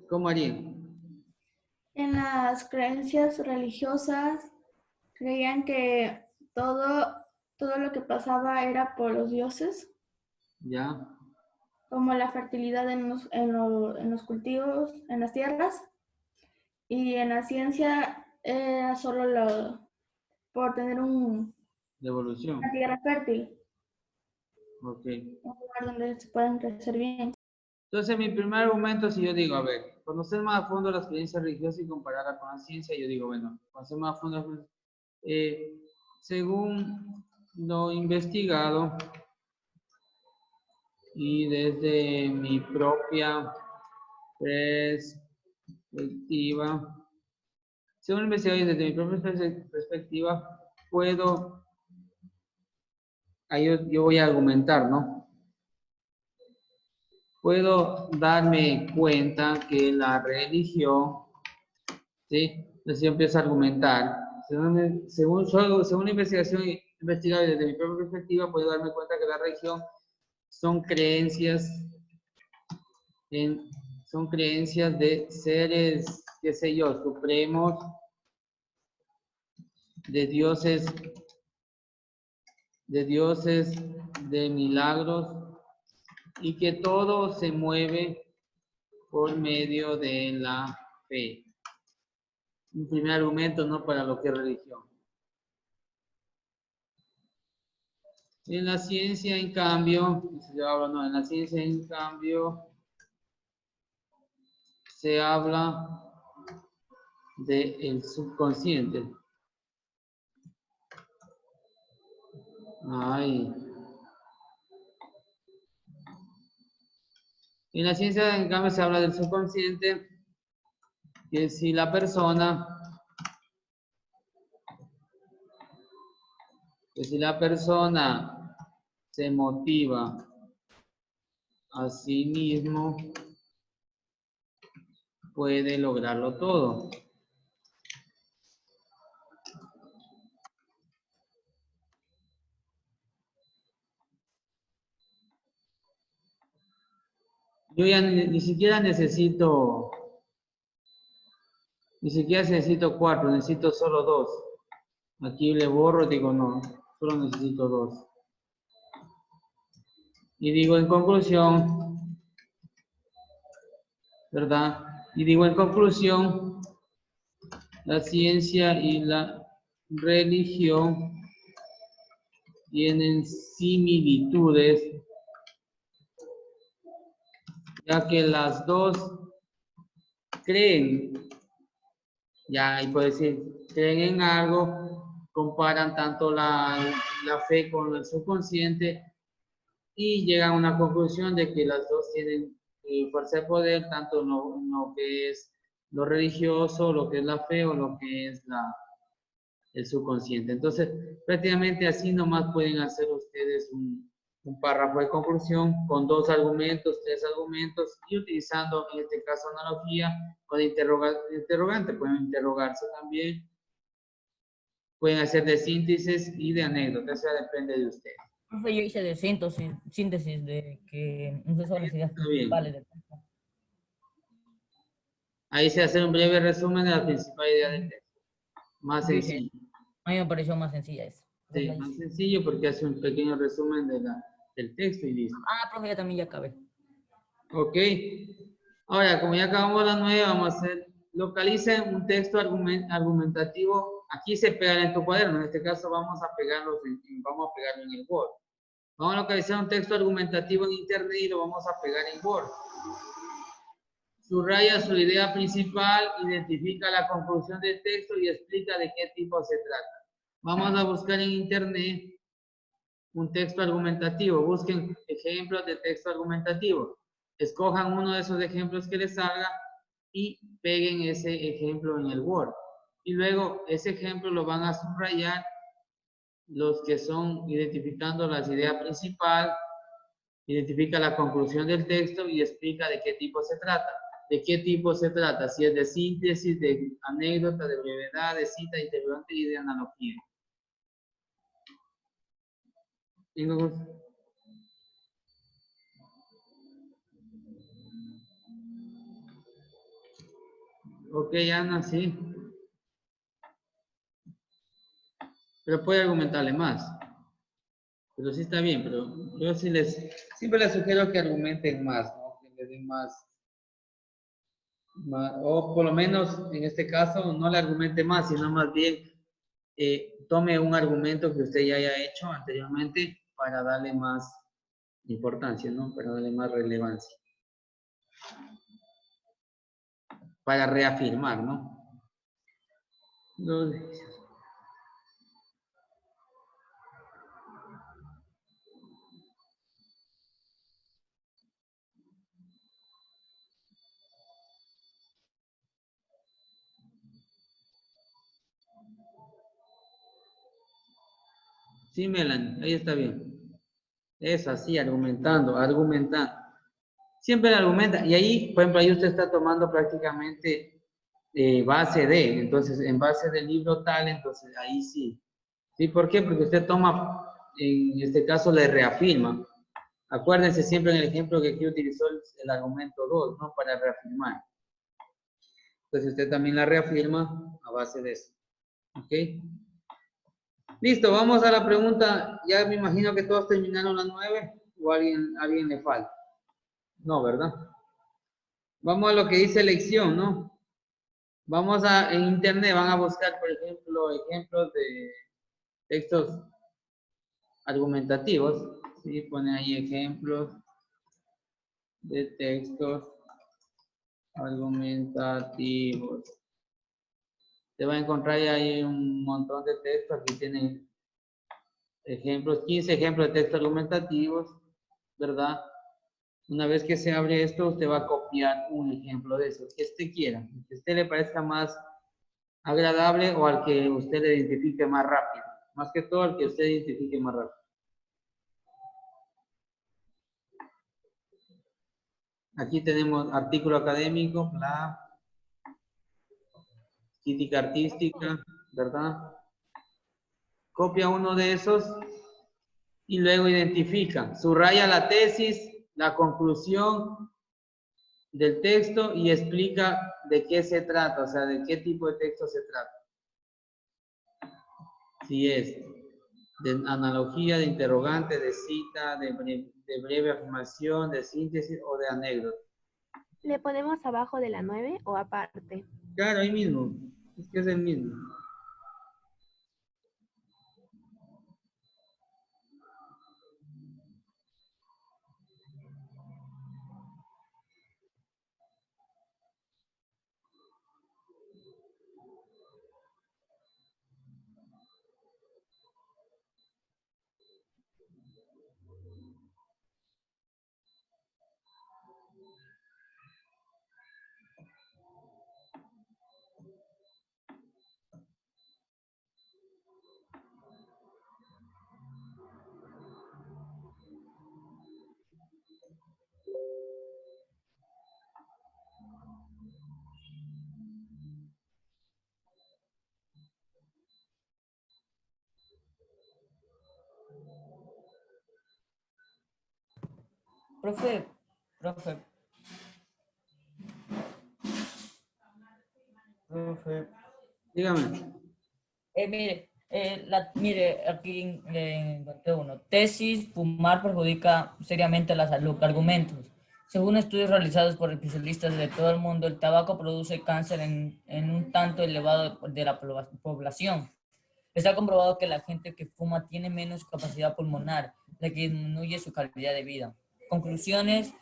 ¿Cómo harían? En las creencias religiosas creían que todo lo que pasaba era por los dioses, ¿Ya? como la fertilidad en los cultivos, en las tierras, y en la ciencia era solo por tener De evolución. una tierra fértil, Ok. un lugar donde se puedan crecer bien. Entonces, mi primer argumento, si yo digo, a ver, conocer más a fondo las creencias religiosas y compararla con la ciencia, yo digo, bueno, conocer más a fondo, según lo investigado y desde mi propia perspectiva, según investigar y desde mi propia perspectiva, puedo, ahí yo voy a argumentar, ¿no? Puedo darme cuenta que la religión, ¿sí? Entonces yo empiezo a argumentar. Según la investigación investigada desde mi propia perspectiva, puedo darme cuenta que la religión son creencias, son creencias de seres, qué sé yo, supremos, de dioses, de milagros, y que todo se mueve por medio de la fe. Un primer argumento, ¿no? Para lo que es religión. En la ciencia, en cambio, en la ciencia, en cambio, se habla del subconsciente. Ay. En la ciencia, en cambio, se habla del subconsciente, que si la persona se motiva a sí mismo, puede lograrlo todo. Yo ya ni siquiera necesito 4, necesito solo 2. Aquí le borro, digo no, solo necesito 2. Y digo en conclusión, ¿verdad? Y digo en conclusión, la ciencia y la religión tienen similitudes, ya que las dos creen, ya ahí puedo decir, creen en algo, comparan tanto la fe con el subconsciente y llegan a una conclusión de que las dos tienen fuerza de poder, tanto lo que es lo religioso, lo que es la fe o lo que es el subconsciente. Entonces, prácticamente así nomás pueden hacer ustedes un párrafo de conclusión con 2 argumentos, 3 argumentos y utilizando en este caso analogía o de interrogante. Pueden interrogarse también, pueden hacer de síntesis y de anécdota, eso ya depende de ustedes. Profe, yo hice de síntesis de que no son las ideas Está bien. principales del texto. Ahí se hace un breve resumen de la principal idea del texto. Más Yo hice- sencillo. A mí me pareció más sencilla eso. Sí, más sencillo porque hace un pequeño resumen del texto y listo. Ah, profe, ya también ya acabé. Ok. Ahora, como ya acabamos la 9, vamos a hacer, localicen un texto argumentativo. Aquí se pegan en tu cuaderno. En este caso vamos a pegarlo en el Word. Vamos a localizar un texto argumentativo en Internet y lo vamos a pegar en Word. Subraya su idea principal, identifica la conclusión del texto y explica de qué tipo se trata. Vamos a buscar en Internet un texto argumentativo. Busquen ejemplos de texto argumentativo. Escojan uno de esos ejemplos que les salga y peguen ese ejemplo en el Word. Y luego ese ejemplo lo van a subrayar los que son identificando las ideas principales, identifica la conclusión del texto y explica de qué tipo se trata. ¿De qué tipo se trata? Si es de síntesis, de anécdota, de brevedad, de cita, interrogante y de analogía. Ok, Ana, sí. Pero puede argumentarle más. Pero sí está bien, pero yo sí siempre les sugiero que argumenten más, ¿no? Que le den más, o por lo menos en este caso no le argumente más, sino más bien tome un argumento que usted ya haya hecho anteriormente para darle más importancia, ¿no? Para darle más relevancia. Para reafirmar, ¿no? Sí, Melanie, ahí está bien. Es así, argumentando. Siempre argumenta. Y ahí, por ejemplo, ahí usted está tomando prácticamente base de. Entonces, en base del libro tal, entonces ahí sí. ¿Sí? ¿Por qué? Porque usted toma, en este caso, le reafirma. Acuérdense siempre en el ejemplo que aquí utilizó el argumento 2, ¿no? Para reafirmar. Entonces, usted también la reafirma a base de eso. ¿Ok? Listo, vamos a la pregunta. Ya me imagino que todos terminaron la 9 o alguien le falta. No, ¿verdad? Vamos a lo que dice lección, ¿no? En internet van a buscar, por ejemplo, ejemplos de textos argumentativos. ¿Sí? Pone ahí ejemplos de textos argumentativos. Te va a encontrar ahí un montón de textos. Aquí tienen ejemplos, 15 ejemplos de textos argumentativos, ¿verdad? Una vez que se abre esto, usted va a copiar un ejemplo de eso, que usted quiera, que a usted le parezca más agradable o al que usted le identifique más rápido. Más que todo al que usted identifique más rápido. Aquí tenemos artículo académico, la crítica artística, ¿verdad? Copia uno de esos y luego identifica, subraya la tesis, la conclusión del texto y explica de qué se trata, o sea, de qué tipo de texto se trata. Si es de analogía, de interrogante, de cita, de breve afirmación, de síntesis o de anécdota. ¿Le ponemos abajo de la 9 o aparte? Claro, ahí mismo, es que es el mismo. Profe, Dígame. Mire, aquí encontré uno. Tesis, fumar perjudica seriamente la salud. Argumentos. Según estudios realizados por especialistas de todo el mundo, el tabaco produce cáncer en un tanto elevado de la población. Está comprobado que la gente que fuma tiene menos capacidad pulmonar, la que disminuye su calidad de vida. Conclusiones,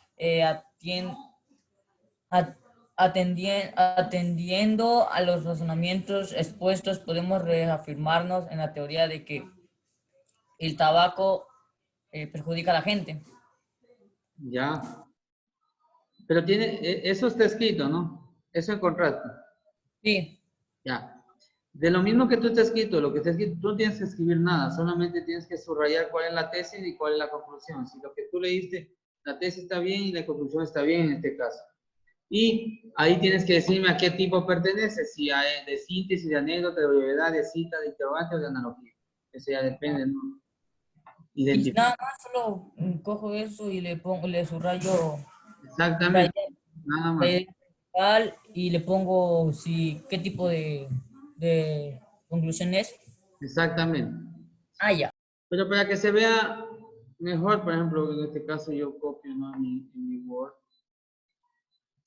atendiendo a los razonamientos expuestos, podemos reafirmarnos en la teoría de que el tabaco perjudica a la gente. Ya. Pero eso está escrito, ¿no? Eso encontraste. Sí, Ya. De lo mismo que tú está escrito, lo que está escrito, tú no tienes que escribir nada, solamente tienes que subrayar cuál es la tesis y cuál es la conclusión. Si lo que tú leíste, la tesis está bien y la conclusión está bien en este caso. Y ahí tienes que decirme a qué tipo pertenece, si de síntesis, de anécdota, de brevedad, de cita, de interrogante o de analogía. Eso ya depende, ¿no? y Identifica. nada más solo cojo eso y le subrayo Exactamente, nada la más. idea principal y le pongo qué tipo de conclusión es. Exactamente. Ah, ya. Pero para que se vea mejor, por ejemplo, en este caso yo copio, ¿no? en mi Word.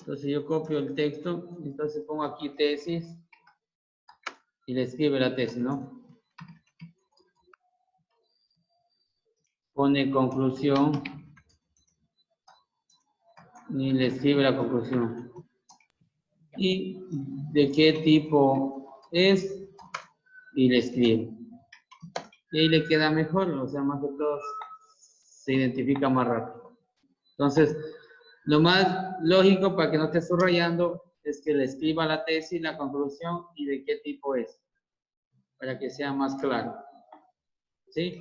Entonces yo copio el texto, entonces pongo aquí tesis y le escribe la tesis, ¿no? Pone conclusión y le escribe la conclusión. Y de qué tipo es y le escribe. Y ahí le queda mejor, o sea, más que todo se identifica más rápido. Entonces, lo más lógico para que no esté subrayando es que le escriba la tesis, la conclusión y de qué tipo es, para que sea más claro. ¿Sí?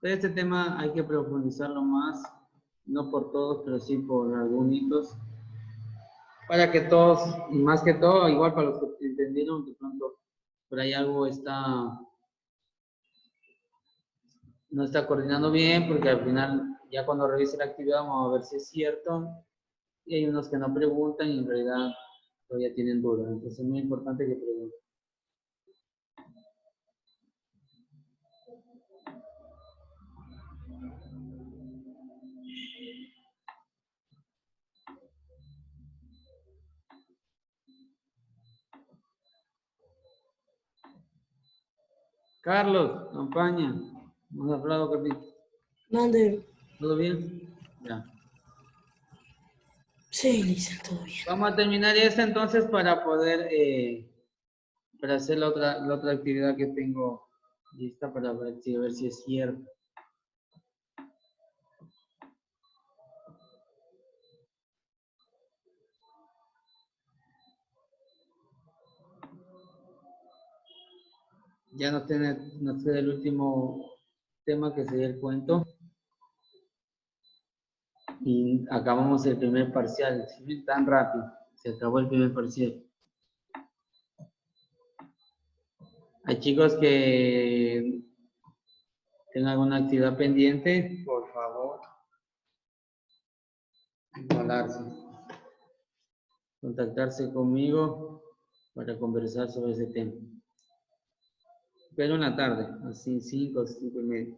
Este tema hay que profundizarlo más, no por todos, pero sí por algunos, para que todos, y más que todo, igual para los que entendieron, de pronto por ahí algo no está coordinando bien, porque al final, ya cuando revise la actividad, vamos a ver si es cierto, y hay unos que no preguntan y en realidad todavía tienen dudas, entonces es muy importante que pregunten. Carlos, campaña, hemos hablado, Carlitos. Mande. ¿Todo bien? Ya. Sí, Lisa, todo bien. Vamos a terminar esta entonces para poder para hacer la otra actividad que tengo lista para ver si es cierto. Ya no tiene el último tema que sería el cuento. Y acabamos el primer parcial. Tan rápido. Se acabó el primer parcial. Hay chicos que tengan alguna actividad pendiente, por favor, igualarse. Contactarse conmigo para conversar sobre ese tema. Pero en la tarde, así 5 y media.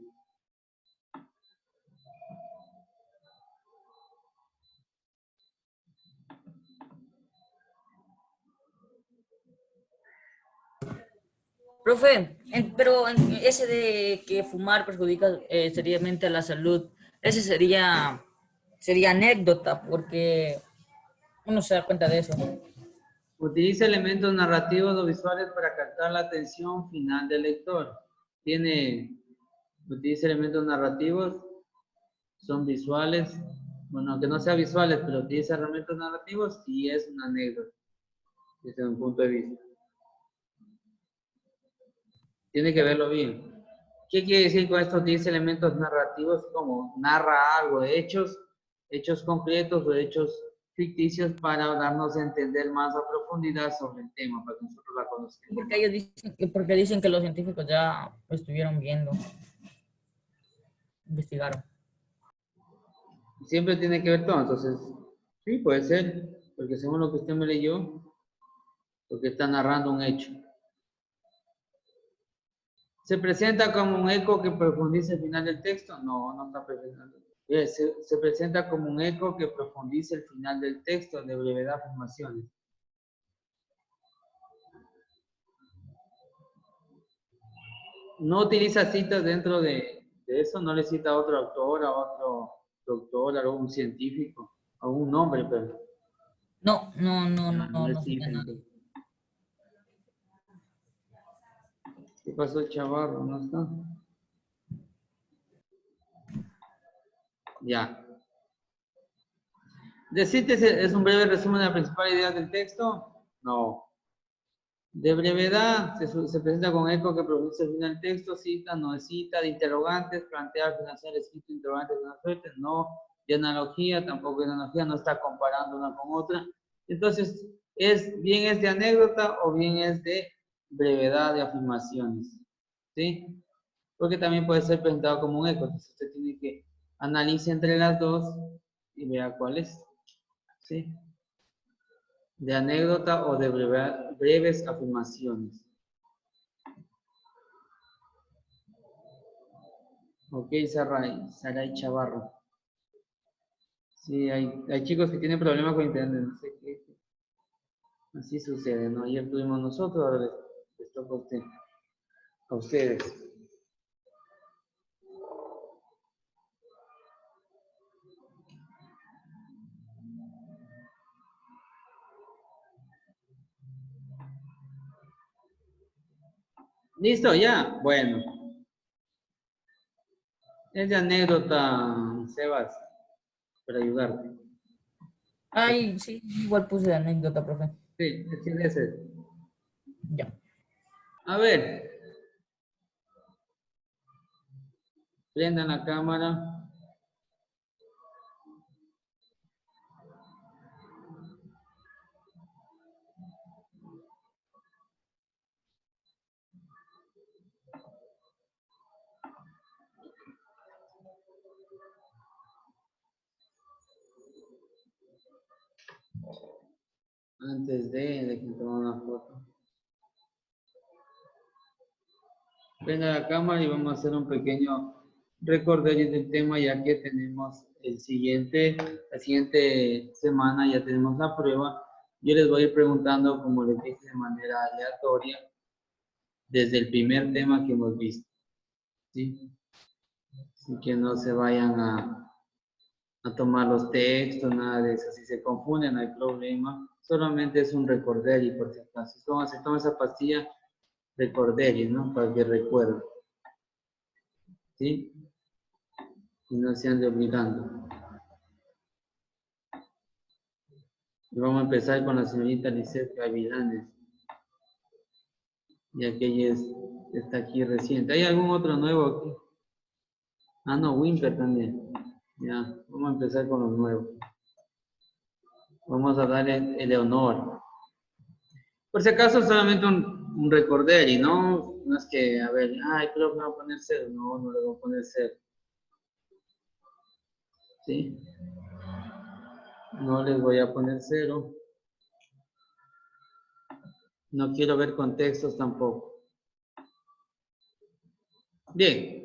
Profe, pero ese de que fumar perjudica seriamente a la salud, ese sería anécdota, porque uno se da cuenta de eso. Utiliza elementos narrativos o visuales para captar la atención final del lector. Utiliza elementos narrativos, son visuales, bueno, aunque no sea visuales, pero utiliza elementos narrativos y es una anécdota, desde un punto de vista. Tiene que verlo bien. ¿Qué quiere decir con esto? Utiliza elementos narrativos como narra algo, hechos concretos o hechos ficticios para darnos a entender más a profundidad sobre el tema, para que nosotros la conozcamos. Porque dicen que los científicos ya lo estuvieron viendo, investigaron. Siempre tiene que ver todo, entonces, sí, puede ser, porque según lo que usted me leyó, porque está narrando un hecho. ¿Se presenta como un eco que profundiza el final del texto? No, no está presentando. Se presenta como un eco que profundiza el final del texto de brevedad afirmaciones. No utiliza citas dentro de eso, no le cita a otro autor, a otro doctor, a algún científico, a un nombre, pero... No le cita cita, nada. entonces. ¿Qué pasó el chavarro? ¿No está? Ya. ¿De síntesis es un breve resumen de las principales ideas del texto? No. De brevedad se presenta con eco que produce el final del texto, cita, no es cita, de interrogantes, plantea financiar escrito interrogantes de una suerte, no, de analogía, tampoco de analogía, no está comparando una con otra. Entonces, bien es de anécdota o bien es de brevedad de afirmaciones. ¿Sí? Porque también puede ser presentado como un eco, entonces usted tiene que analizar entre las dos y vea cuál es. ¿Sí? De anécdota o de breves afirmaciones. Ok, Saray Chavarro. Sí, hay chicos que tienen problemas con internet, no sé qué. Así sucede, ¿no? Ayer tuvimos nosotros, ahora les toca a ustedes. ¿Listo? ¿Ya? Bueno. Es de anécdota, Sebas, para ayudarte. Ay, sí, igual puse de anécdota, profe. Sí, ese. Ya. A ver. Prendan la cámara. Antes de que tomar una foto. Prenda la cámara y vamos a hacer un pequeño recorderis del tema, ya que tenemos la siguiente semana, ya tenemos la prueba. Yo les voy a ir preguntando, como les dije, de manera aleatoria, desde el primer tema que hemos visto. ¿Sí? Así que no se vayan a tomar los textos, nada de eso. Si se confunden, no hay problema. Solamente es un recorder y por si acaso. Se toma esa pastilla, recorder, ¿no? Para que recuerde. ¿Sí? Y no se ande olvidando. Y vamos a empezar con la señorita Lisette Gavilanes, ya que ella está aquí reciente. ¿Hay algún otro nuevo aquí? Ah, no, Wimper también. Ya, vamos a empezar con los nuevos. Vamos a darle el honor. Por si acaso, solamente un recorder y no es que, a ver, ay, creo que me voy a poner cero. No, no le voy a poner cero. ¿Sí? No les voy a poner cero. No quiero ver contextos tampoco. Bien.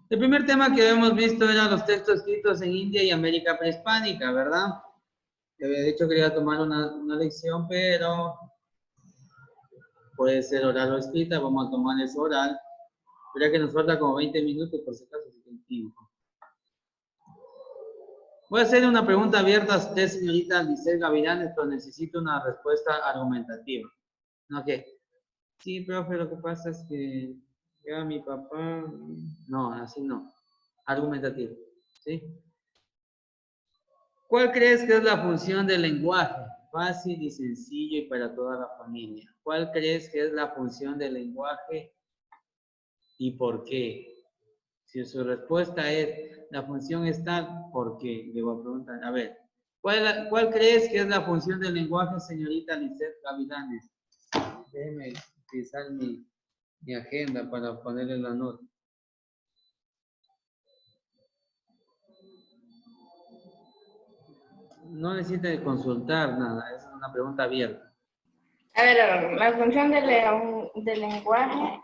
El primer tema que hemos visto era los textos escritos en India y América prehispánica, ¿verdad? De hecho, quería tomar una lección, pero puede ser oral o escrita. Vamos a tomar eso oral. Verá que nos falta como 20 minutos, por si acaso, si tienen tiempo. Voy a hacer una pregunta abierta a usted, señorita Lisette Gavilanes, pero necesito una respuesta argumentativa. ¿Ok? Sí, profe, lo que pasa es que ya mi papá... No, así no. Argumentativo. ¿Sí? ¿Cuál crees que es la función del lenguaje? Fácil y sencillo y para toda la familia. ¿Cuál crees que es la función del lenguaje y por qué? Si su respuesta es, la función es tal, ¿por qué? Le voy a preguntar, a ver, ¿cuál crees que es la función del lenguaje, señorita Lisette Gavilanes? Déjeme utilizar mi agenda para ponerle la nota. No necesita consultar nada, es una pregunta abierta. A ver, la función del lenguaje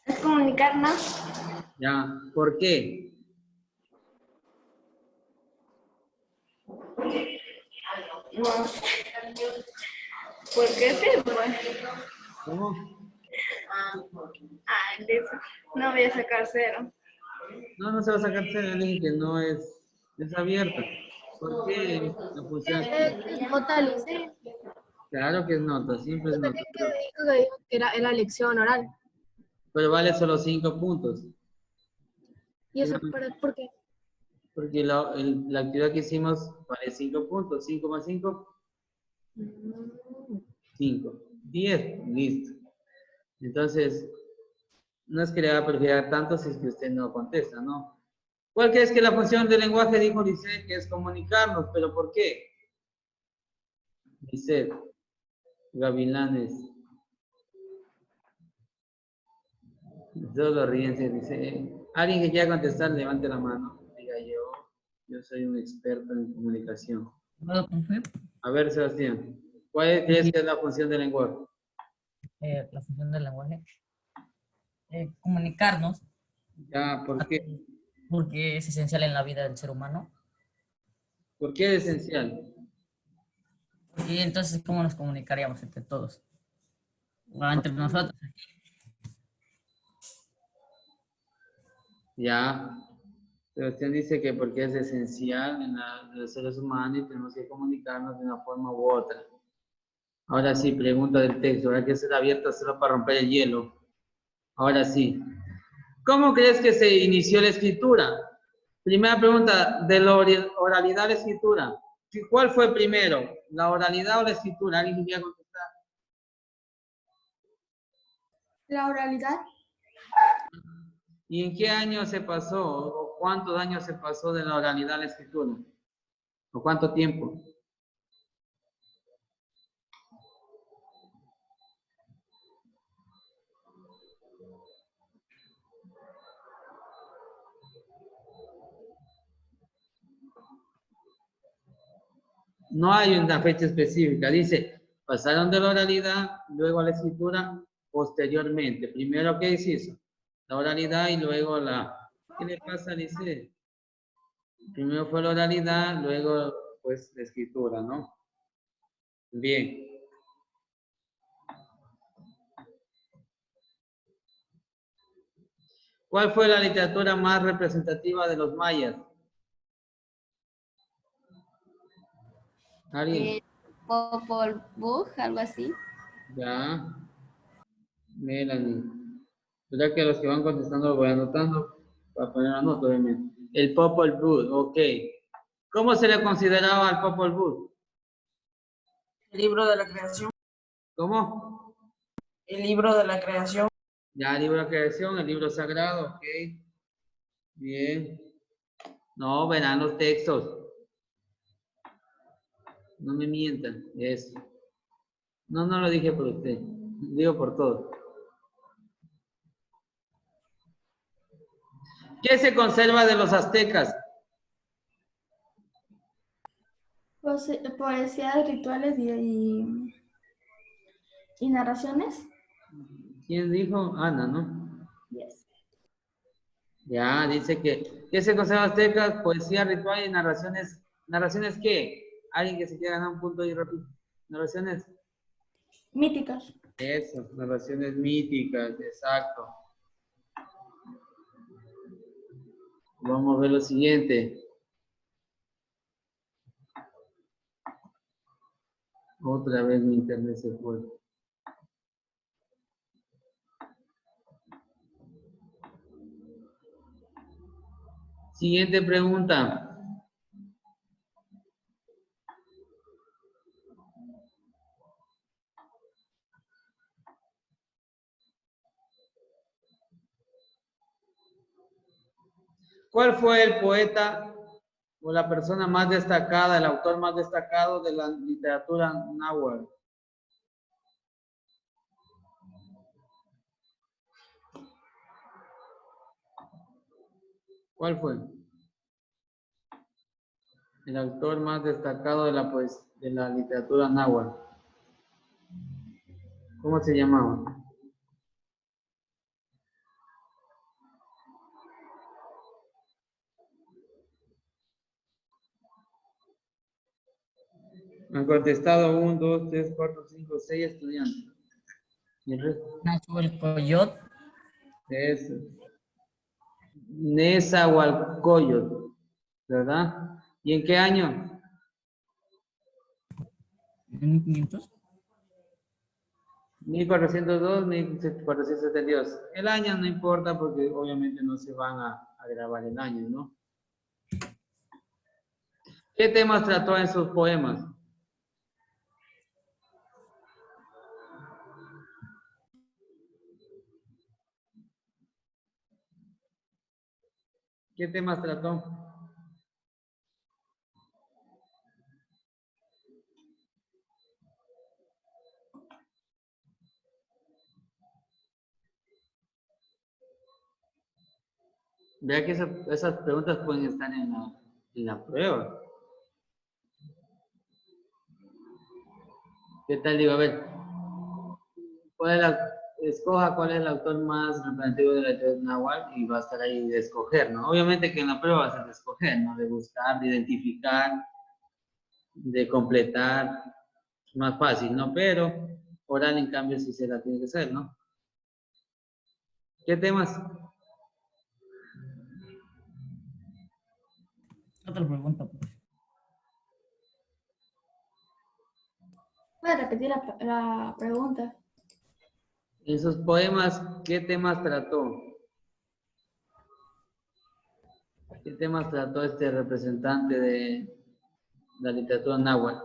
es comunicarnos. Ya, ¿por qué? No. ¿Por qué sí? Pues. ¿Cómo? Ay, dice, no voy a sacar cero. No se va a sacar cero, le dije que no es abierta. ¿Por qué la función es? Nota, Lice. Claro que es nota, siempre es nota, Dijo que era lección oral. pero vale solo 5 puntos. ¿Y eso por qué? Porque la actividad que hicimos vale 5 puntos. 5 más 5, 5. 10, listo. Entonces, no es que le va a perjudicar tanto si es que usted no contesta, ¿no? ¿Cuál crees que la función del lenguaje, dijo Lisette, que es comunicarnos? ¿Pero por qué? Lisette Gavilanes. Todos ríense, dice. Alguien que quiera contestar, levante la mano. Diga yo soy un experto en comunicación. ¿Puedo, profe? A ver, Sebastián, ¿cuál crees que es la función del lenguaje? La función del lenguaje. Comunicarnos, Ya, ¿por qué? porque es esencial en la vida del ser humano. ¿Por qué es esencial? Y entonces, ¿cómo nos comunicaríamos entre todos? O entre nosotros. Ya. Sebastián dice que porque es esencial en los seres humanos y tenemos que comunicarnos de una forma u otra. Ahora sí, pregunta del texto. Ahora que será abierta solo para romper el hielo. Ahora sí. ¿Cómo crees que se inició la escritura? Primera pregunta, de la oralidad a la escritura. ¿Cuál fue primero? ¿La oralidad o la escritura? ¿Alguien quiere contestar? La oralidad. ¿Y en qué año se pasó? ¿O cuántos años se pasó de la oralidad a la escritura? ¿O cuánto tiempo? No hay una fecha específica. Dice, pasaron de la oralidad, luego a la escritura, posteriormente. Primero, ¿qué se hizo? La oralidad y luego la... ¿Qué le pasa, dice? Primero fue la oralidad, luego, pues, la escritura, ¿no? Bien. ¿Cuál fue la literatura más representativa de los mayas? ¿Alguien? Popol Vuh, algo así. Ya. Melanie. ¿Verdad que los que van contestando lo voy anotando? Para poner la nota, obviamente. El Popol Vuh, ok. ¿Cómo se le consideraba al Popol Vuh? El libro de la creación. ¿Cómo? El libro de la creación. Ya, el libro de la creación, el libro sagrado, ok. Bien. No, verán los textos. No me mientan, eso. No, no lo dije por usted. Digo por todos. ¿Qué se conserva de los aztecas? Poesía, rituales y narraciones. ¿Quién dijo? Ana, ¿no? Yes. Ya, dice que ¿qué se conserva de los aztecas? Poesía, ritual y narraciones. ¿Narraciones qué? Alguien que se quiera ganar un punto y repite. Narraciones. Míticas. Eso, narraciones míticas, exacto. Vamos a ver lo siguiente. Otra vez mi internet se fue. Siguiente pregunta. ¿Cuál fue el poeta o la persona más destacada, el autor más destacado de la literatura náhuatl? ¿Cuál fue? El autor más destacado de la literatura náhuatl. ¿Cómo se llamaba? Han contestado 1, 2, 3, 4, 5, 6 estudiantes. ¿Y el resto? Nezahualcóyotl. Es Nezahualcóyotl, ¿verdad? ¿Y en qué año? 1500. 1402, 1472. El año no importa porque obviamente no se van a grabar el año, ¿no? ¿Qué temas trató en sus poemas? ¿Qué temas trató? Vea que esas preguntas pueden estar en la prueba. ¿Qué tal? Digo, a ver, escoja cuál es el autor más representativo de la literatura náhuatl y va a estar ahí de escoger, ¿no? Obviamente que en la prueba va a ser de escoger, ¿no? De buscar, de identificar, de completar, es más fácil, ¿no? Pero oral, en cambio, sí se la tiene que hacer, ¿no? ¿Qué temas? Otra pregunta, pues. ¿Puede repetir la pregunta? En sus poemas, ¿qué temas trató? ¿Qué temas trató este representante de la literatura náhuatl?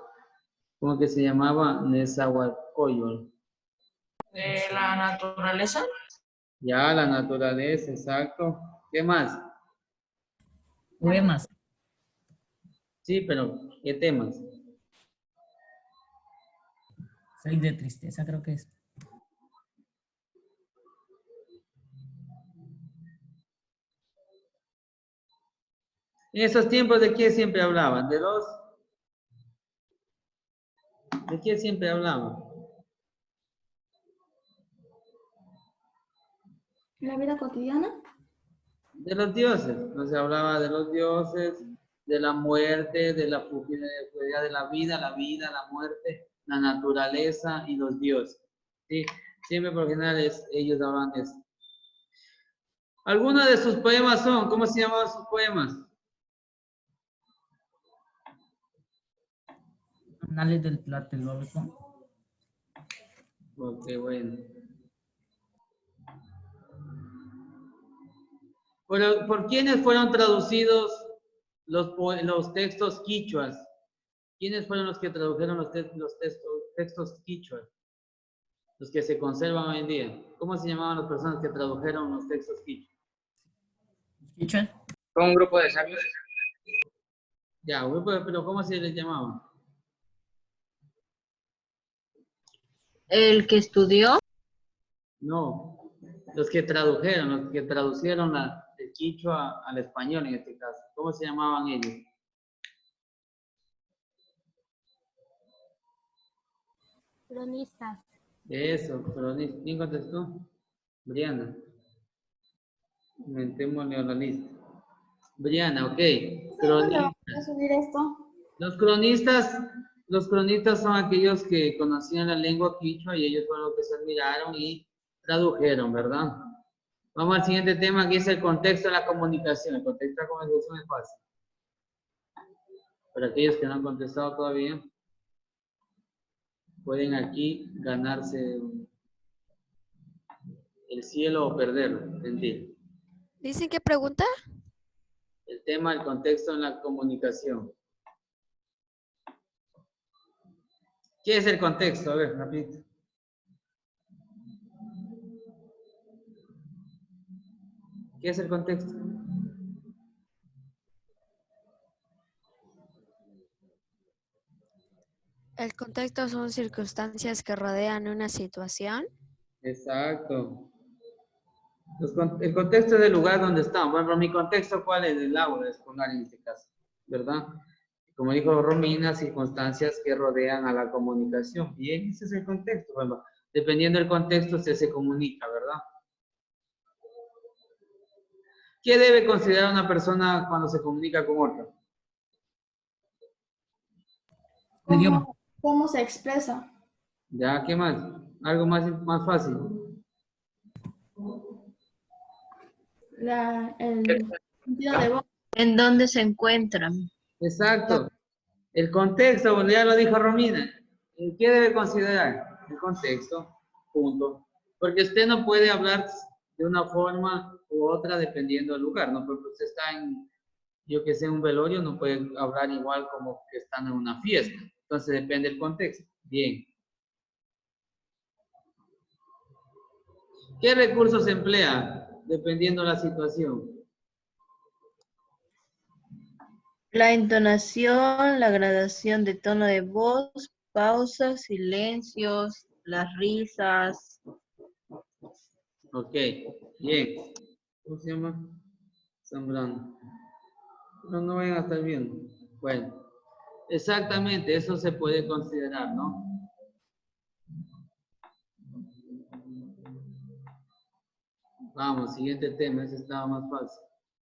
¿Cómo que se llamaba? Nezahualcóyotl. De la naturaleza. Ya, la naturaleza, exacto. ¿Qué más? Poemas. Sí, pero ¿qué temas? 6 de tristeza, creo que es. En esos tiempos, ¿de qué siempre hablaban? ¿De qué siempre hablaban? ¿La vida cotidiana? De los dioses. No se hablaba de los dioses, de la muerte, de la futilidad de la vida, la muerte, la naturaleza y los dioses. ¿Sí? Siempre por lo general ellos hablan de eso. Algunos de sus poemas son, ¿cómo se llamaban sus poemas? Anales del Tlatelolco. Ok, bueno. ¿Por quiénes fueron traducidos los textos quichuas? ¿Quiénes fueron los que tradujeron los textos quichuas? Los que se conservan hoy en día. ¿Cómo se llamaban las personas que tradujeron los textos quichuas? ¿Quichua? Fue un grupo de sabios. Ya, pero ¿cómo se les llamaba? El que estudió, No, los que tradujeron, el quichua al español en este caso. ¿Cómo se llamaban ellos? Cronistas. Eso, ¿quién contestó? Briana. Inventémosle a la lista. Briana, ok. ¿Dónde vamos Cronistas. a subir esto? Los cronistas son aquellos que conocían la lengua quichua y ellos fueron los que se admiraron y tradujeron, ¿verdad? Vamos al siguiente tema que es el contexto de la comunicación. El contexto de la comunicación es fácil. Para aquellos que no han contestado todavía, pueden aquí ganarse el cielo o perderlo. Mentira. ¿Dicen qué pregunta? El tema, el contexto en la comunicación. ¿Qué es el contexto? A ver, rapidito. ¿Qué es el contexto? El contexto son circunstancias que rodean una situación. Exacto. El contexto es el lugar donde estamos. Bueno, mi contexto, ¿cuál es? El aula escolar en este caso, ¿verdad? Como dijo Romina, circunstancias que rodean a la comunicación. Bien, ese es el contexto. Bueno, dependiendo del contexto, se comunica, ¿verdad? ¿Qué debe considerar una persona cuando se comunica con otra? ¿Cómo se expresa? ¿Ya? ¿Qué más? Algo más fácil. El sentido de voz. ¿en dónde se encuentran? Exacto. El contexto, bueno, ya lo dijo Romina. ¿Qué debe considerar? El contexto, punto. Porque usted no puede hablar de una forma u otra dependiendo del lugar, ¿no? Porque usted está en, yo que sé, un velorio, no puede hablar igual como que están en una fiesta. Entonces depende del contexto. Bien. ¿Qué recursos se emplea? Dependiendo de la situación. La entonación, la gradación de tono de voz, pausas, silencios, las risas. Ok, bien. ¿Cómo se llama? Zambrano. No vayan a estar viendo. Bueno, exactamente, eso se puede considerar, ¿no? Vamos, siguiente tema, ese estaba más fácil.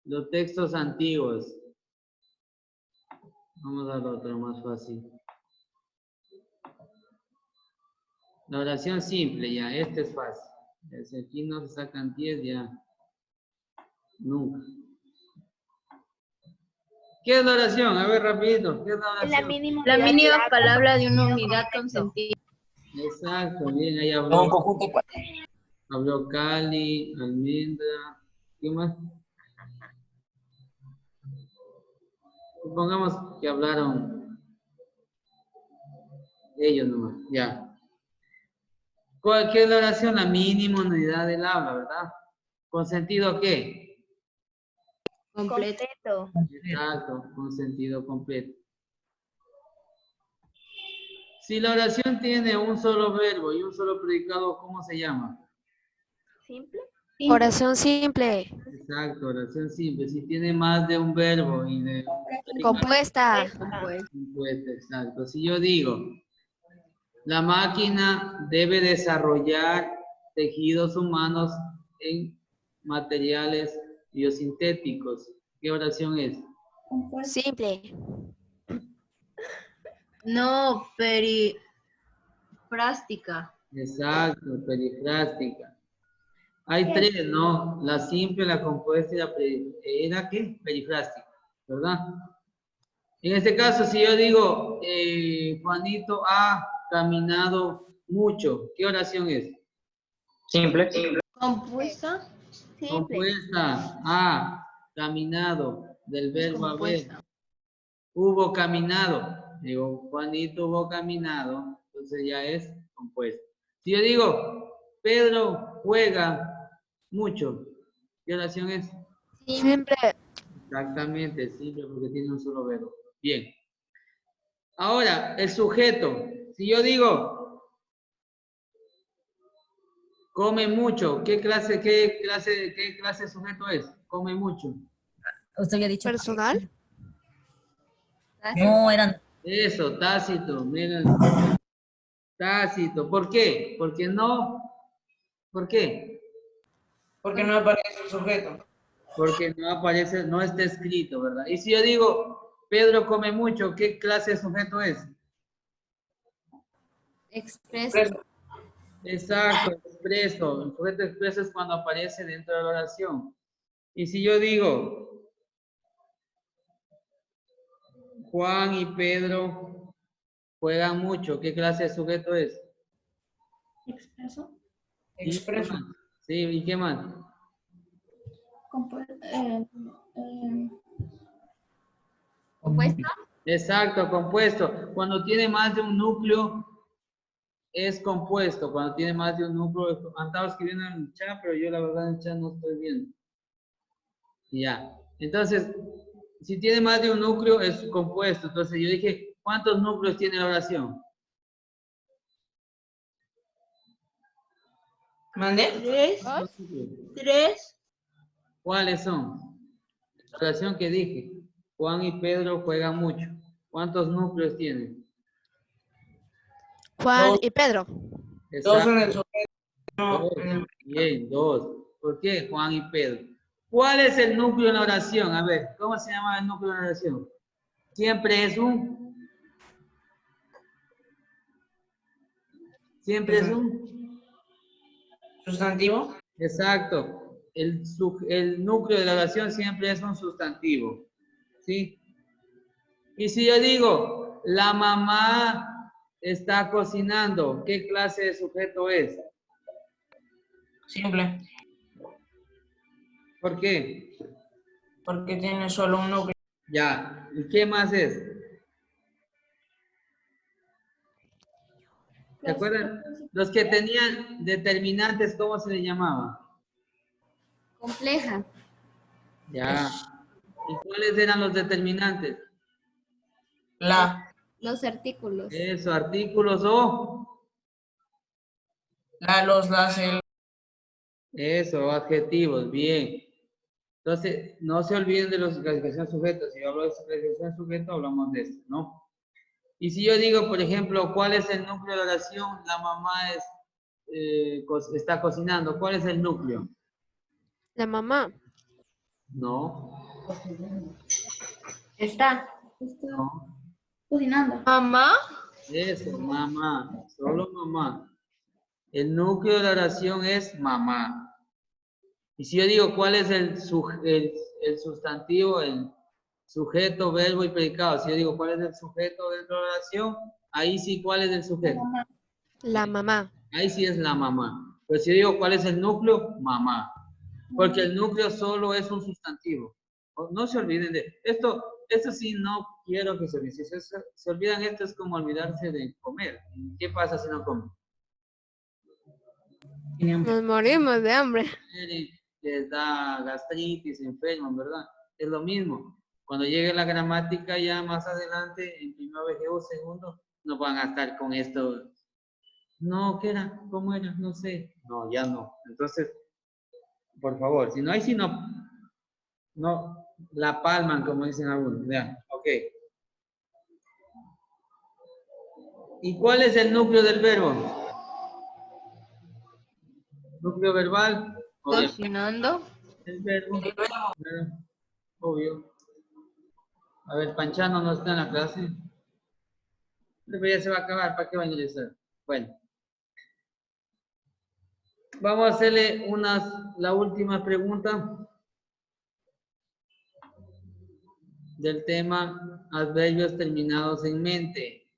Los textos antiguos. Vamos al otro más fácil. La oración simple, ya, este es fácil. Si aquí no se sacan 10, ya. Nunca. ¿Qué es la oración? A ver, rapidito. ¿Qué es la Es la oración? mínima La unidad mínima de palabra de una unidad con sentido. Exacto, bien, ahí Un habló. conjunto de cuatro. Habló Cali, Almendra. ¿Qué más? Supongamos que hablaron ellos nomás, ya. ¿Qué es la oración? La mínima unidad del habla, ¿verdad? ¿Con sentido qué? Completo. Exacto, con sentido completo. Si la oración tiene un solo verbo y un solo predicado, ¿cómo se llama? simple. Oración simple. Exacto, oración simple. Si tiene más de un verbo y de un predicado, Compuesta. compuesta, exacto. Si yo digo, la máquina debe desarrollar tejidos humanos en materiales biosintéticos. ¿Qué oración es? Simple. No, perifrástica. Exacto, perifrástica. Hay tres, ¿no? La simple, la compuesta y la ¿qué? Perifrástica, ¿verdad? En este caso, si yo digo, Juanito ha caminado mucho, ¿qué oración es? Simple. Compuesta. Simple. Compuesta, ha caminado, del verbo haber. Compuesta. Hubo caminado. Digo, Juanito hubo caminado, entonces ya es compuesto. Si yo digo, Pedro juega mucho, ¿qué oración es? Siempre. Exactamente, simple, porque tiene un solo verbo. Bien. Ahora, el sujeto. Si yo digo, come mucho, ¿qué clase de sujeto es? Come mucho. Usted había dicho. Personal. No, eran. Eso, tácito, miren. Tácito. ¿Por qué? Porque no. ¿Por qué? Porque no aparece el sujeto. Porque no aparece, no está escrito, ¿verdad? Y si yo digo, Pedro come mucho, ¿qué clase de sujeto es? Expreso. Exacto, expreso. El sujeto expreso es cuando aparece dentro de la oración. Y si yo digo, Juan y Pedro juegan mucho, ¿qué clase de sujeto es? Expreso. Expreso. Sí, ¿y qué más? Compuesta. Exacto, compuesto. Cuando tiene más de un núcleo, es compuesto. Cuando tiene más de un núcleo, estaba escribiendo en el chat, pero yo la verdad en el chat no estoy viendo. Ya. Entonces, si tiene más de un núcleo, es compuesto. Entonces yo dije, ¿cuántos núcleos tiene la oración? ¿Mande? Tres. ¿Cuáles son? La oración que dije, Juan y Pedro juegan mucho. ¿Cuántos núcleos tienen? Juan Dos. y Pedro. Dos en el Exacto. sujeto. No, Dos. en el- Bien, dos. ¿Por qué Juan y Pedro? ¿Cuál es el núcleo de la oración? A ver, ¿cómo se llama el núcleo de la oración? Siempre es un... Siempre es un... sustantivo. Exacto. El núcleo de la oración siempre es un sustantivo. ¿Sí? Y si yo digo, la mamá está cocinando, ¿qué clase de sujeto es? Simple. ¿Por qué? Porque tiene solo un núcleo. Ya. ¿Y qué más es? ¿Se acuerdan? Los que tenían determinantes, ¿cómo se le llamaba? Compleja. Ya. ¿Y cuáles eran los determinantes? Los artículos. Eso, artículos o... Las, Eso, adjetivos, bien. Entonces, no se olviden de los clasificación sujetos. Si yo hablo de clasificación sujeto, hablamos de esto, ¿no? Y si yo digo, por ejemplo, ¿cuál es el núcleo de la oración? La mamá está cocinando. ¿Cuál es el núcleo? La mamá. No, Está. no. Cocinando. Mamá. Eso, mamá. Solo mamá. El núcleo de la oración es mamá. Y si yo digo, ¿cuál es el sustantivo, el sujeto, verbo y predicado? Si yo digo, ¿cuál es el sujeto dentro de la oración? Ahí sí, ¿cuál es el sujeto? La mamá. Ahí sí es la mamá. Pero si yo digo, ¿cuál es el núcleo? Mamá. Porque el núcleo solo es un sustantivo. No se olviden de esto. Esto sí no quiero que se olviden. Si se olvidan, esto es como olvidarse de comer. ¿Qué pasa si no comen? Nos morimos de hambre. Les da gastritis, se enferman, ¿verdad? Es lo mismo. Cuando llegue la gramática ya más adelante, en primer VG o segundo, no van a estar con esto. No, ¿qué era? ¿Cómo era? No sé. No, ya no. Entonces, por favor, si no hay, si no, no, la palman, como dicen algunos. Vean, ok. ¿Y cuál es el núcleo del verbo? Núcleo verbal. Obviamente. Cocinando. El verbo. Claro, obvio. A ver, Panchano no está en la clase. Pero ya se va a acabar, ¿para qué va a ingresar? Bueno. Vamos a hacerle la última pregunta del tema adverbios terminados en mente.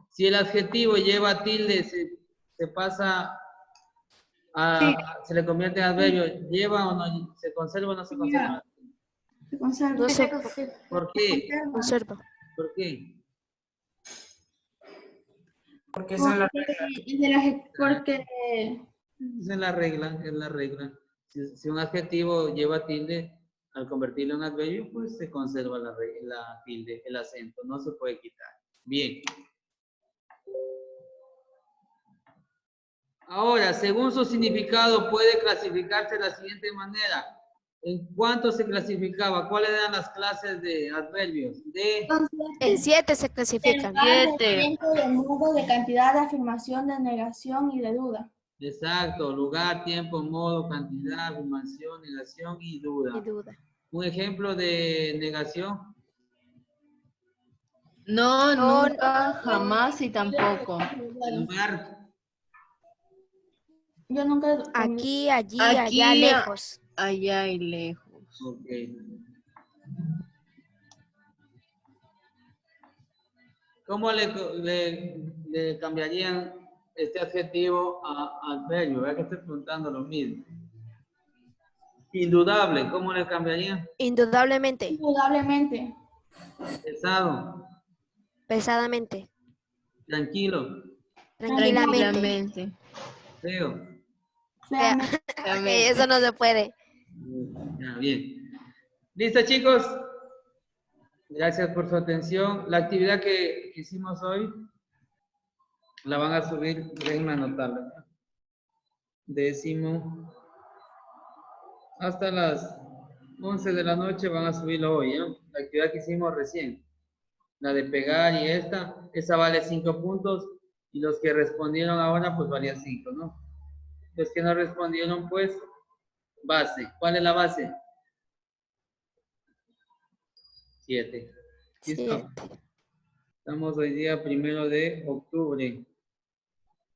Si el adjetivo lleva tilde, se pasa se le convierte en adverbio, ¿lleva o no? ¿Se conserva o no se conserva? Se conserva. No se ¿Por qué? conserva. ¿Por qué? Porque esa es la Porque Esa es la regla, es la regla. Si un adjetivo lleva tilde, al convertirlo en adverbio, pues se conserva la tilde, el acento, no se puede quitar. Bien. Ahora, según su significado, puede clasificarse de la siguiente manera. ¿En cuánto se clasificaba? ¿Cuáles eran las clases de adverbios? En 7 se clasifican. de tiempo, de modo, de cantidad, de afirmación, de negación y de duda. Exacto, lugar, tiempo, modo, cantidad, afirmación, negación y duda. Y duda. Un ejemplo de negación. No, nunca, jamás y tampoco. Lugar. Yo nunca. Aquí, allí, Aquí, allá, lejos. allá y lejos. Ok. ¿Cómo le cambiarían este adjetivo a adverbio? Vea que estoy preguntando lo mismo. Indudable, ¿cómo le cambiarían? Indudablemente. Indudablemente. Pesado, Pesadamente. tranquilo, Tranquilamente. feo. Feamente. Ok, eso no se puede. Ya, bien. ¿Listo, chicos? Gracias por su atención. La actividad que hicimos hoy la van a subir, déjenme anotarla. 10º hasta las 11 de la noche van a subirlo hoy, ¿no? La actividad que hicimos recién. La de pegar y esa vale 5 puntos y los que respondieron ahora pues valía 5, ¿no? Los que no respondieron pues base. ¿Cuál es la base? 7. ¿Listo? Estamos hoy día 1 de octubre.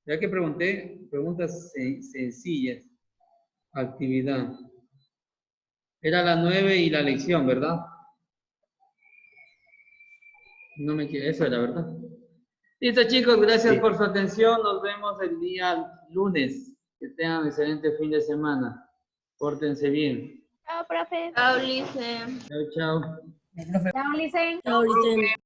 Ya que pregunté, preguntas sencillas. Actividad. Era la 9 y la lección, ¿verdad? No me quiero, eso era, ¿verdad? Listo, chicos, gracias por su atención. Nos vemos el día lunes. Que tengan un excelente fin de semana. Pórtense bien. Chao, profe. Chao, Lice. Chao, chao. Chao, Licen. Chao, Licen.